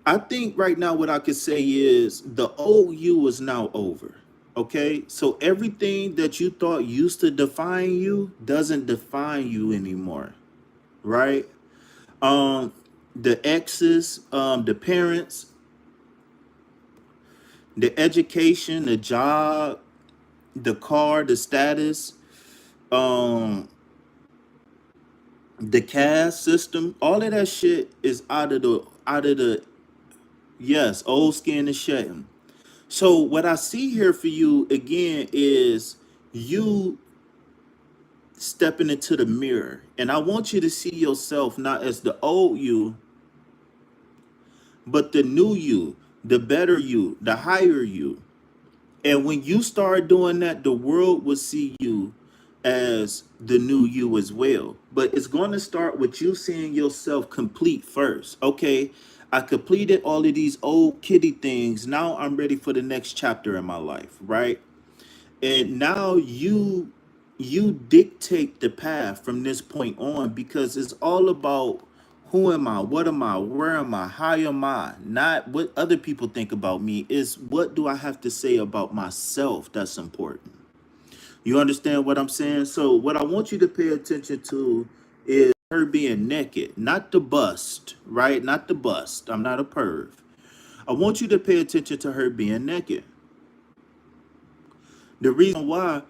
I think right now what I could say is the old you is now over. Okay? So everything that you thought used to define you doesn't define you anymore, right? Um the exes, the parents, the education, the job, the car, the status, um the caste system, all of that shit is out of the yes, old skin is shedding. So what I see here for you again is you stepping into the mirror. And I want you to see yourself not as the old you, but the new you, the better you, the higher you. And when you start doing that, the world will see you as the new you as well. But it's going to start with you seeing yourself complete first. Okay, I completed all of these old kitty things. Now I'm ready for the next chapter in my life, right? And now you dictate the path from this point on because it's all about who am I, what am I, where am I, how am I, not what other people think about me. Is what do I have to say about myself that's important. You understand what I'm saying? So what I want you to pay attention to is her being naked, not the bust, right? Not the bust. I'm not a perv. I want you to pay attention to her being naked. The reason why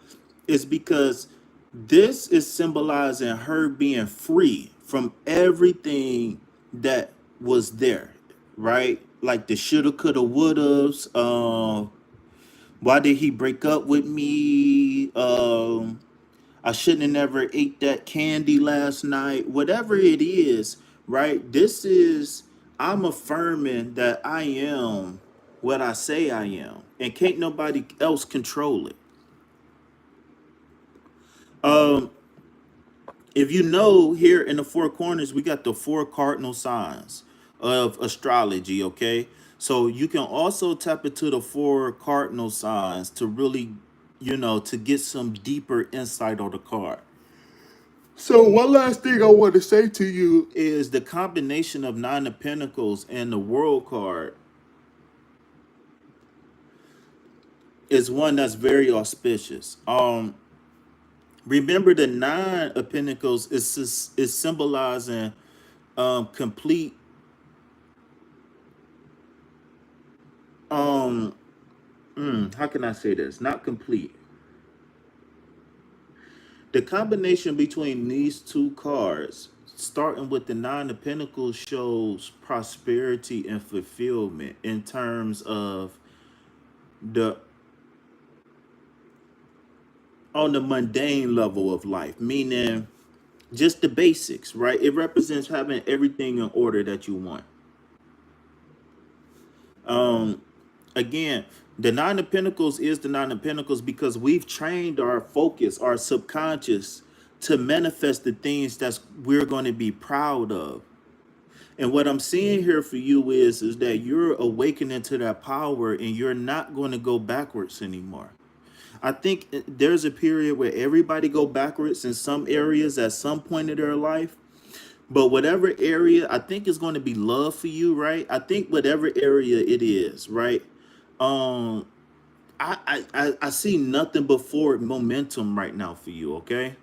is because this is symbolizing her being free from everything that was there, right? Like the shoulda, coulda, wouldas. Why did he break up with me? I shouldn't have never ate that candy last night. Whatever it is, right? This is I'm affirming that I am what I say I am, and can't nobody else control it. Um, if you know, here in the four corners, we got the four cardinal signs of astrology, okay? So you can also tap into the four cardinal signs to really, to get some deeper insight on the card. So one last thing I want to say to you is the combination of nine of pentacles and the world card is one that's very auspicious. Remember the nine of pentacles is symbolizing complete um how can I say this? Not complete. The combination between these two cards, starting with the nine of pentacles, shows prosperity and fulfillment in terms of the on the mundane level of life, meaning just the basics, right? It represents having everything in order that you want. Um, Again, the nine of pentacles is the nine of pentacles because we've trained our focus, our subconscious, to manifest the things that's we're going to be proud of. And what I'm seeing here for you is that you're awakening to that power and you're not going to go backwards anymore. I think there's a period where everybody go backwards in some areas at some point in their life. But whatever area, I think is going to be love for you, right? I think whatever area it is, right? Um, I see nothing but forward momentum right now for you, okay?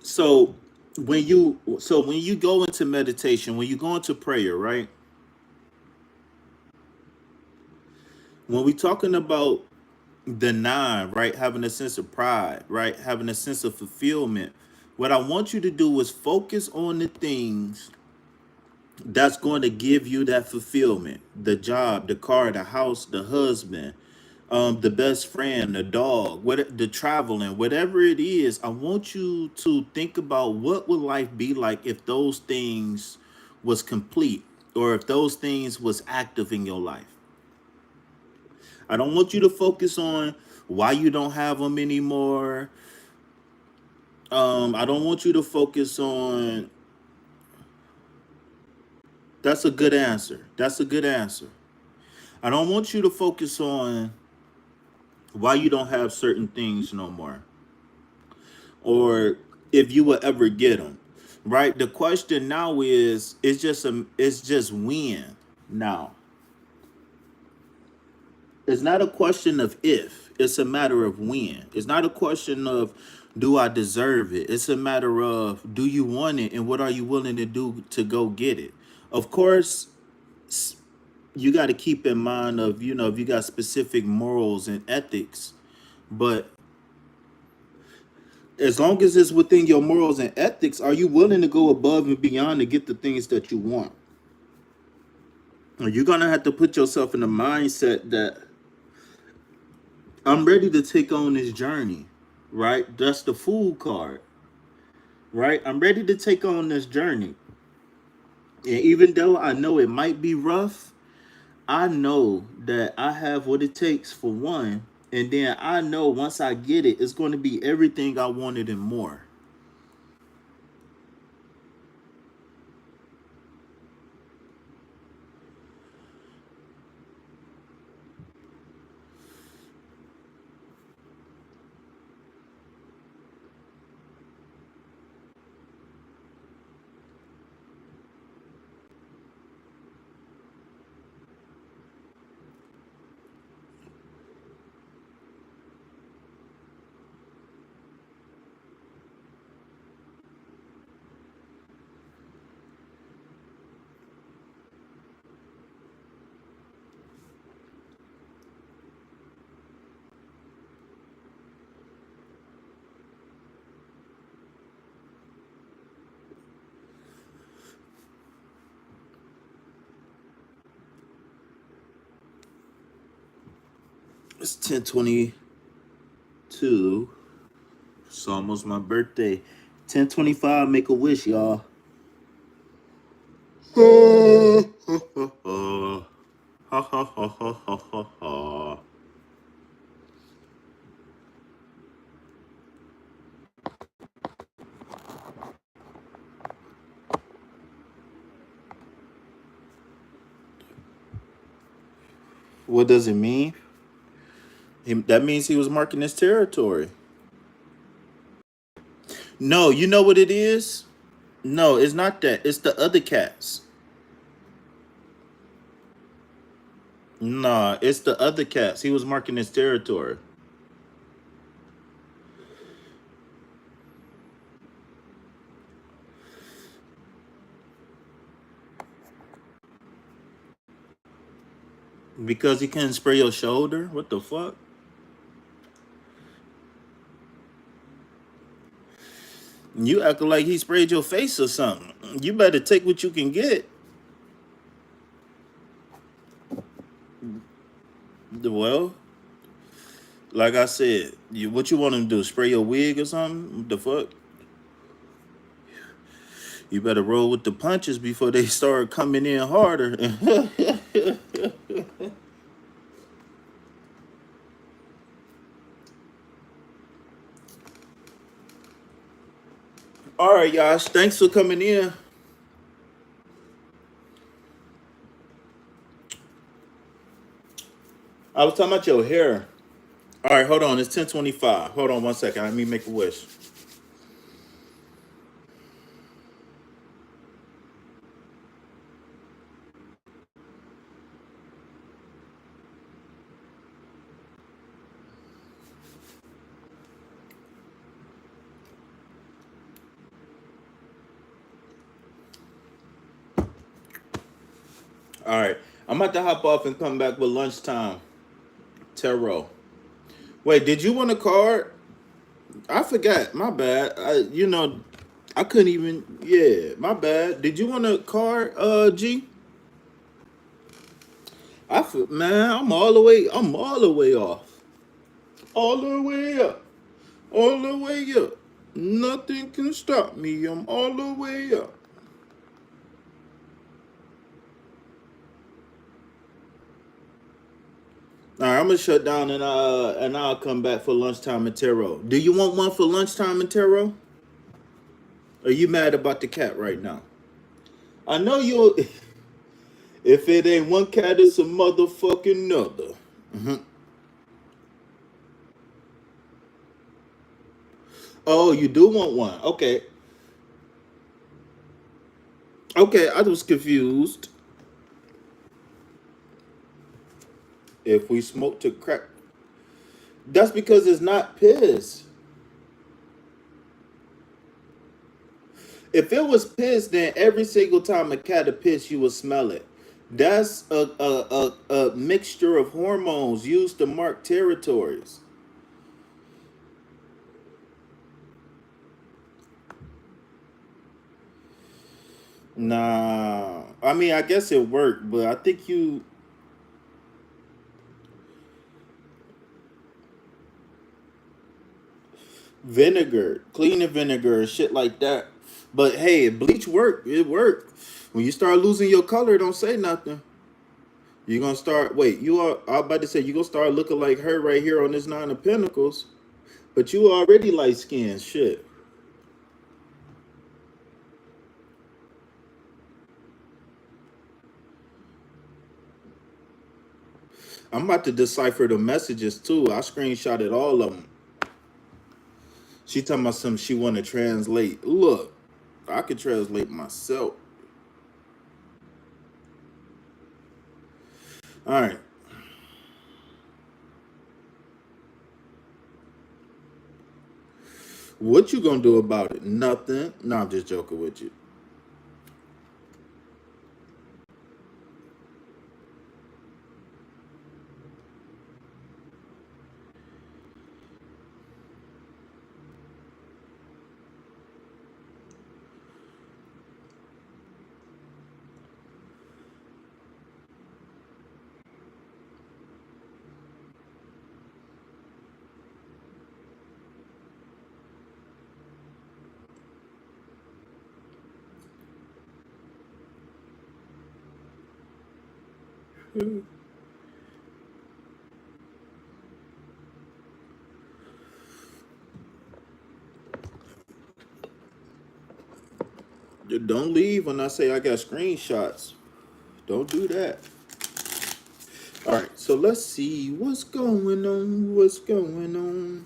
So when you go into meditation, when you go into prayer, right? When we talking about the nine, right? Having a sense of pride, right? Having a sense of fulfillment. What I want you to do is focus on the things that's going to give you that fulfillment: the job, the car, the house, the husband, the best friend, the dog, what the traveling, whatever it is. I want you to think about what would life be like if those things was complete, or if those things was active in your life. I don't want you to focus on why you don't have them anymore. I don't want you to focus on. That's a good answer. That's a good answer. I don't want you to focus on why you don't have certain things no more, or if you will ever get them. Right? The question now is, it's just when. Now, it's not a question of if, it's a matter of when. It's not a question of do I deserve it. It's a matter of, do you want it, and what are you willing to do to go get it. Of course, you got to keep in mind of, if you got specific morals and ethics, but as long as it's within your morals and ethics, are you willing to go above and beyond to get the things that you want? Or you're gonna have to put yourself in the mindset that I'm ready to take on this journey, right? That's the fool card, right? I'm ready to take on this journey. And even though I know it might be rough, I know that I have what it takes for one. And then I know once I get it, it's going to be everything I wanted and more. It's 10:22. It's almost my birthday. 10:25. Make a wish, y'all. Ha ha ha ha ha ha ha. What does it mean? That means he was marking his territory. No, you know what it is? No, it's not that. It's the other cats. Nah, it's the other cats. He was marking his territory. Because he couldn't spray your shoulder? What the fuck? You acting like he sprayed your face or something. You better take what you can get. Well, like I said, what you want him to do? Spray your wig or something? What the fuck? You better roll with the punches before they start coming in harder. All right, y'all. Thanks for coming in. I was talking about your hair. All right, hold on. It's 10:25. Hold on 1 second. Let me make a wish. All right. I'm about to hop off and come back with lunchtime. Tarot. Wait, did you want a card? I forgot. My bad. I couldn't even. Yeah, my bad. Did you want a card, G? Man, I'm all the way. I'm all the way off. All the way up. All the way up. Nothing can stop me. I'm all the way up. All right, I'm gonna shut down and I'll come back for lunchtime and tarot. Do you want one for lunchtime and tarot? Are you mad about the cat right now? I know you. If it ain't one cat, it's a motherfucking nother. Oh, you do want one? Okay. Okay, I was confused. If we smoke to crack, that's because it's not piss. If it was piss, then every single time a cat would piss, you would smell it. That's a mixture of hormones used to mark territories. Nah, I mean, I guess it worked, but I think you vinegar, cleaning vinegar, shit like that. But hey, bleach worked. It worked. When you start losing your color, don't say nothing. You're gonna start. Wait, you are. I was about to say you're gonna start looking like her right here on this Nine of Pentacles. But you already light skinned. Shit. I'm about to decipher the messages too. I screenshotted all of them. She talking about some. She want to translate. Look, I can translate myself. All right. What you gonna do about it? Nothing. No, I'm just joking with you. Don't leave when I say I got screenshots. Don't do that. All right, so let's see what's going on. What's going on?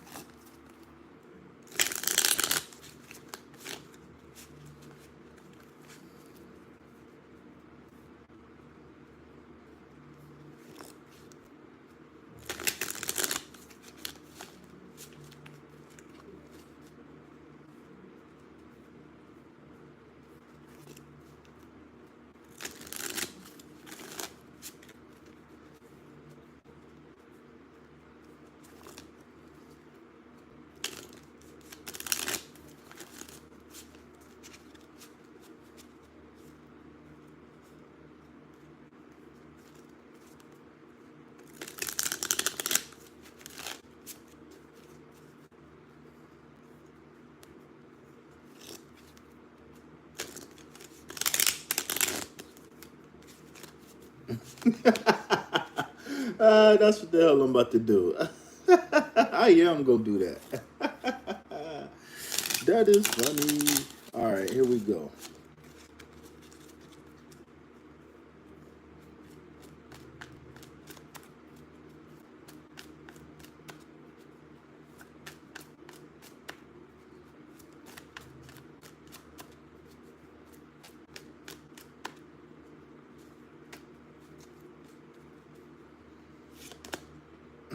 That's what the hell I'm about to do. I am gonna do that. That is funny. All right, here we go.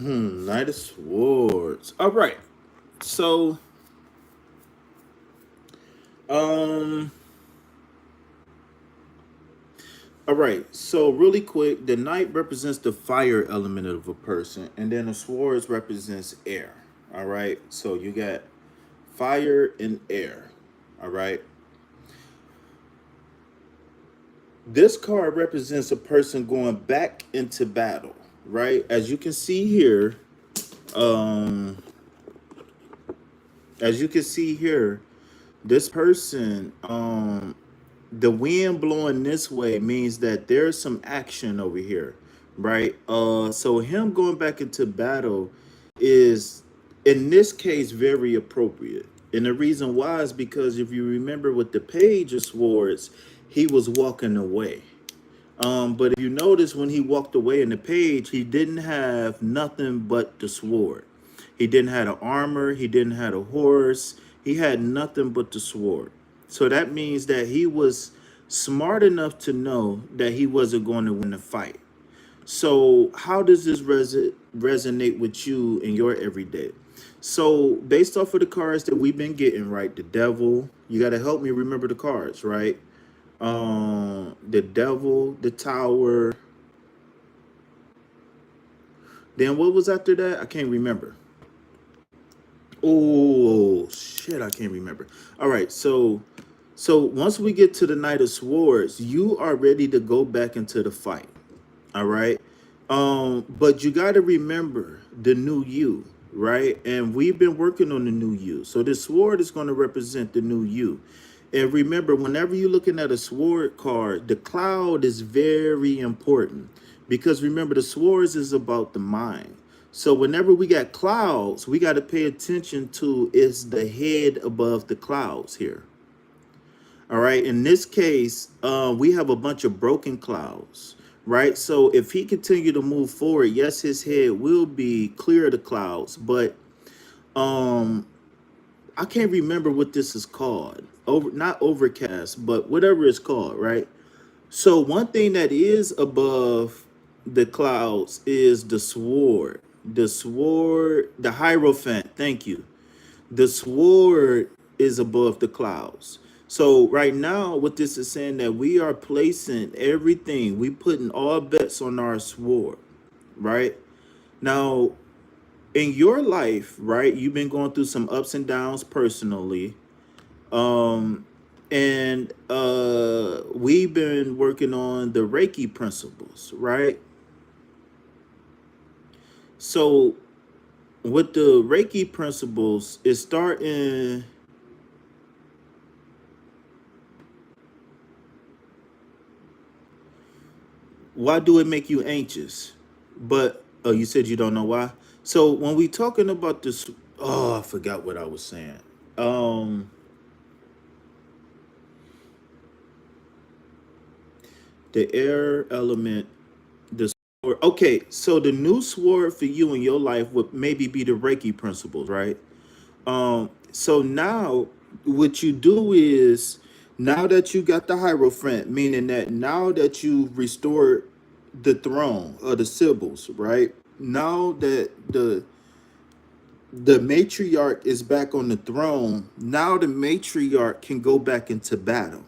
Knight of Swords. All right. So, um, all right. So, really quick, the Knight represents the fire element of a person, and then the Swords represents air. All right. So you got fire and air. All right. This card represents a person going back into battle. Right. As you can see here, um, as you can see here, this person, the wind blowing this way means that there's some action over here, right? So him going back into battle is in this case very appropriate. And the reason why is because if you remember with the Page of Swords, he was walking away. But if you notice when he walked away in the page, he didn't have nothing but the sword. He didn't have an armor. He didn't have a horse. He had nothing but the sword. So that means that he was smart enough to know that he wasn't going to win the fight. So how does this resonate with you in your everyday? So based off of the cards that we've been getting, right? The devil, you got to help me remember the cards, right? The devil, the tower. Then what was after that? I can't remember. Oh shit, I can't remember. All right, so once we get to the Knight of Swords, you are ready to go back into the fight. All right. But you got to remember the new you, right? And we've been working on the new you. So this sword is going to represent the new you. And remember, whenever you're looking at a sword card, the cloud is very important because remember, the swords is about the mind. So whenever we got clouds, we got to pay attention to is the head above the clouds here. All right. In this case, we have a bunch of broken clouds, right? So if he continue to move forward, yes, his head will be clear of the clouds, but um, I can't remember what this is called. Not overcast, but whatever it's called, right? So one thing that is above the clouds is the sword. The sword, the Hierophant. Thank you. The sword is above the clouds. So right now, what this is saying that we are placing everything, we putting all bets on our sword, right? Now, in your life, right, you've been going through some ups and downs personally. Um, and we've been working on the Reiki principles, right? So with the Reiki principles, it's starting. Why do it make you anxious? But oh, you said you don't know why. So when we talking about this, oh, I forgot what I was saying. Um, the air element, the sword. Okay, so the new sword for you in your life would maybe be the Reiki principles, right? So now what you do is now that you got the Hierophant, meaning that now that you've restored the throne or the Sibyls, right? Now that the matriarch is back on the throne, now the matriarch can go back into battle.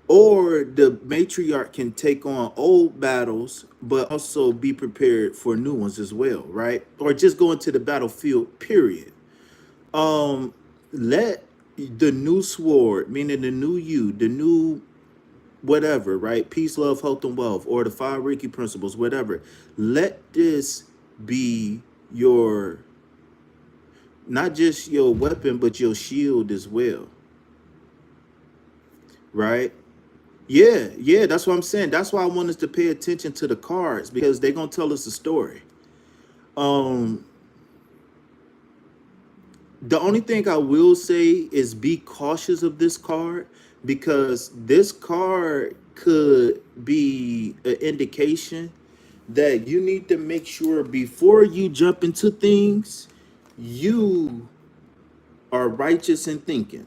Or the matriarch can take on old battles, but also be prepared for new ones as well, right? Or just go into the battlefield, period. Um, let the new sword, meaning the new you, the new whatever, right? Peace, love, health, and wealth, or the five Reiki principles, whatever. Let this be your not just your weapon, but your shield as well, right? Yeah, that's what I'm saying. That's why I want us to pay attention to the cards because they're gonna tell us a story. Um, the only thing I will say is be cautious of this card because this card could be an indication that you need to make sure before you jump into things, you are righteous in thinking,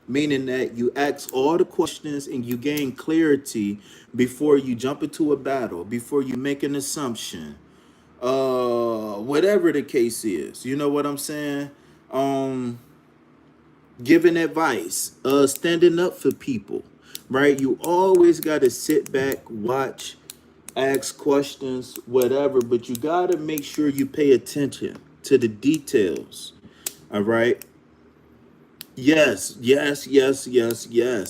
meaning that you ask all the questions and you gain clarity before you jump into a battle, before you make an assumption, whatever the case is. You know what I'm saying? Um, Giving advice, standing up for people, right? You always got to sit back, watch, ask questions, whatever, but you got to make sure you pay attention to the details. All right. Yes.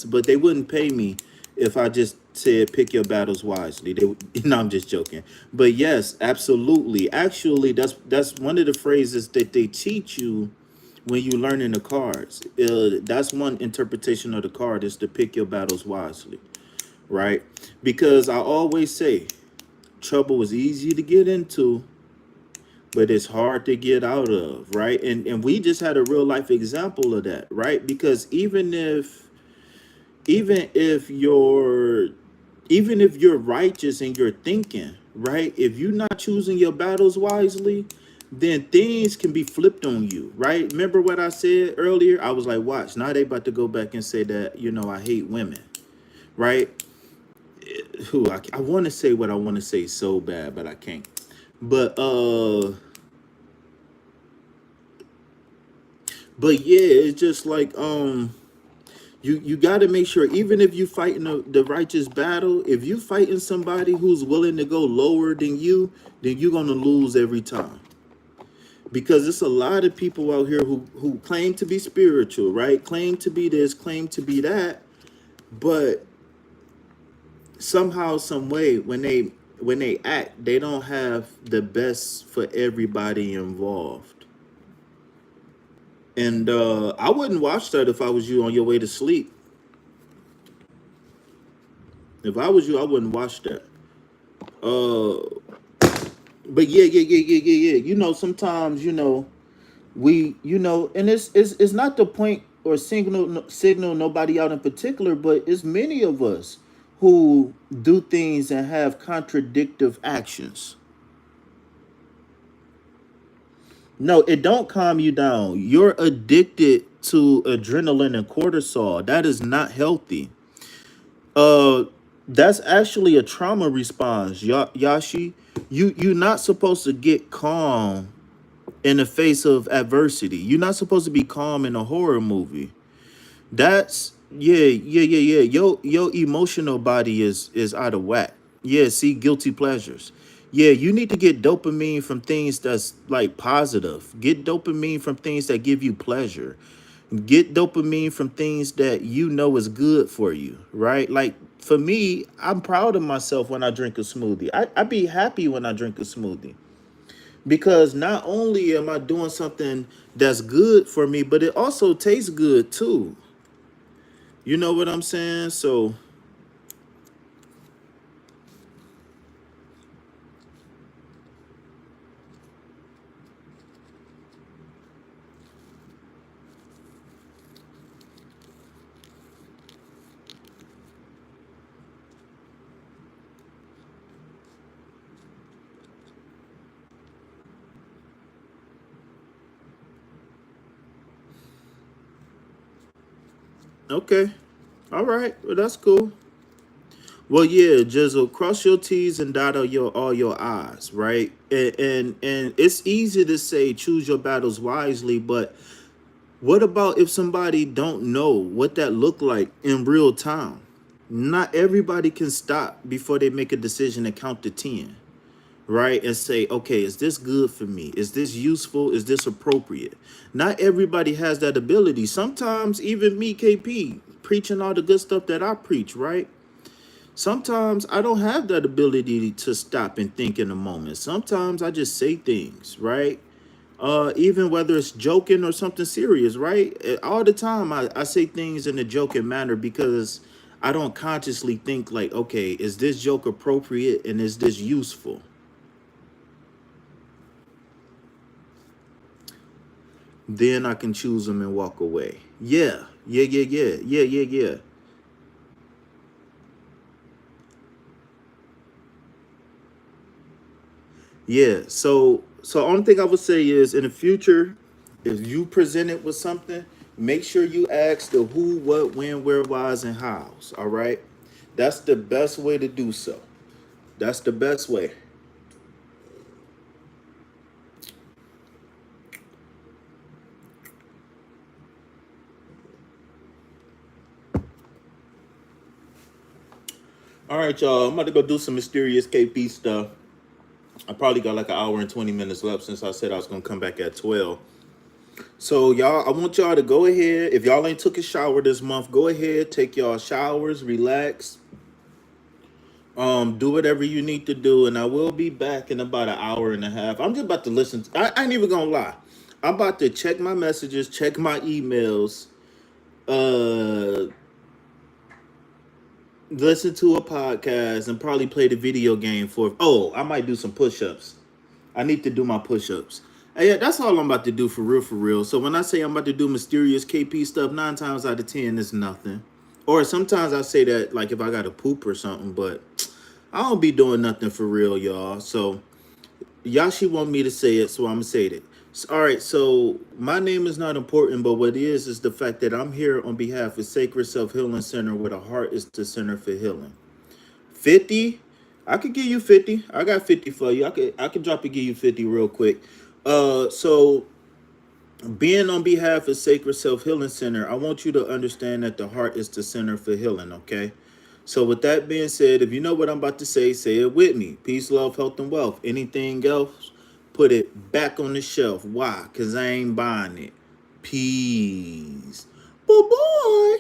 But they wouldn't pay me if I just said pick your battles wisely. They would, no, I'm just joking. But yes, absolutely. Actually, that's one of the phrases that they teach you when you learning the cards. That's one interpretation of the card is to pick your battles wisely, right? Because I always say trouble is easy to get into, but it's hard to get out of, right? And we just had a real life example of that, right? Because even if you're even if you're righteous in your thinking, right? If you're not choosing your battles wisely, then things can be flipped on you, right? Remember what I said earlier? I was like, watch, now they about to go back and say that, I hate women, right? Who I want to say what I want to say so bad, but I can't. But yeah, it's just like you got to make sure even if you fighting the righteous battle, if you fighting somebody who's willing to go lower than you, then you're gonna lose every time. Because it's a lot of people out here who claim to be spiritual, right? Claim to be this, claim to be that, but somehow, some way, when they act, they don't have the best for everybody involved. And I wouldn't watch that if I was you on your way to sleep. If I was you, I wouldn't watch that. Uh, but yeah. Sometimes we, and it's not the point or signal nobody out in particular, but it's many of us who do things and have contradictive actions. No, it don't calm you down. You're addicted to adrenaline and cortisol. That is not healthy. Uh, that's actually a trauma response, Yashi. You're not supposed to get calm in the face of adversity. You're not supposed to be calm in a horror movie. That's yeah. Your emotional body is out of whack. Yeah, see guilty pleasures. Yeah, you need to get dopamine from things that's like positive. Get dopamine from things that give you pleasure. Get dopamine from things that you know is good for you, right? Like for me, I'm proud of myself when I drink a smoothie. I be happy when I drink a smoothie because not only am I doing something that's good for me, but it also tastes good too. You know what I'm saying? So, okay. All right. Well, that's cool. Well, yeah, Jizzle, cross your T's and dot all your I's, right? And it's easy to say choose your battles wisely, but what about if somebody don't know what that look like in real time? Not everybody can stop before they make a decision and count to 10, right? And say, okay, is this good for me? Is this useful? Is this appropriate? Not everybody has that ability. Sometimes even me, KP, preaching all the good stuff that I preach, right? Sometimes I don't have that ability to stop and think in a moment. Sometimes I just say things, right? Even whether it's joking or something serious, right? All the time I say things in a joking manner because I don't consciously think like, okay, is this joke appropriate and is this useful? Then I can choose them and walk away. Yeah, yeah, yeah, yeah, yeah, yeah, yeah. Yeah. So only thing I would say is in the future, if you present it with something, make sure you ask the who, what, when, where, whys, and hows. All right. That's the best way to do so. That's the best way. All right, y'all. I'm about to go do some mysterious KP stuff. I probably got like an hour and 20 minutes left since I said I was gonna come back at 12. So y'all, I want y'all to go ahead. If y'all ain't took a shower this month, go ahead, take y'all showers, relax, do whatever you need to do, and I will be back in about an hour and a half. I'm just about to listen. I ain't even gonna lie. I'm about to check my messages, check my emails, uh, listen to a podcast, and probably play the video game for. Oh, I might do some push-ups. I need to do my push-ups. And yeah, that's all I'm about to do for real, for real. So when I say I'm about to do mysterious KP stuff, 9 times out of 10, it's nothing. Or sometimes I say that like if I got to poop or something, but I don't be doing nothing for real, y'all. So Yashi want me to say it, so I'm gonna say it. All right, so my name is not important, but what is the fact that I'm here on behalf of Sacred Self Healing Center, where the heart is the center for healing. 50, I could give you 50. I got 50 for you. I could drop and give you 50 real quick. So being on behalf of Sacred Self Healing Center, I want you to understand that the heart is the center for healing, okay? So with that being said, if you know what I'm about to say it with me. Peace, love, health, and wealth. Anything else, put it back on the shelf. Why? Because I ain't buying it. Peace. Bye-bye.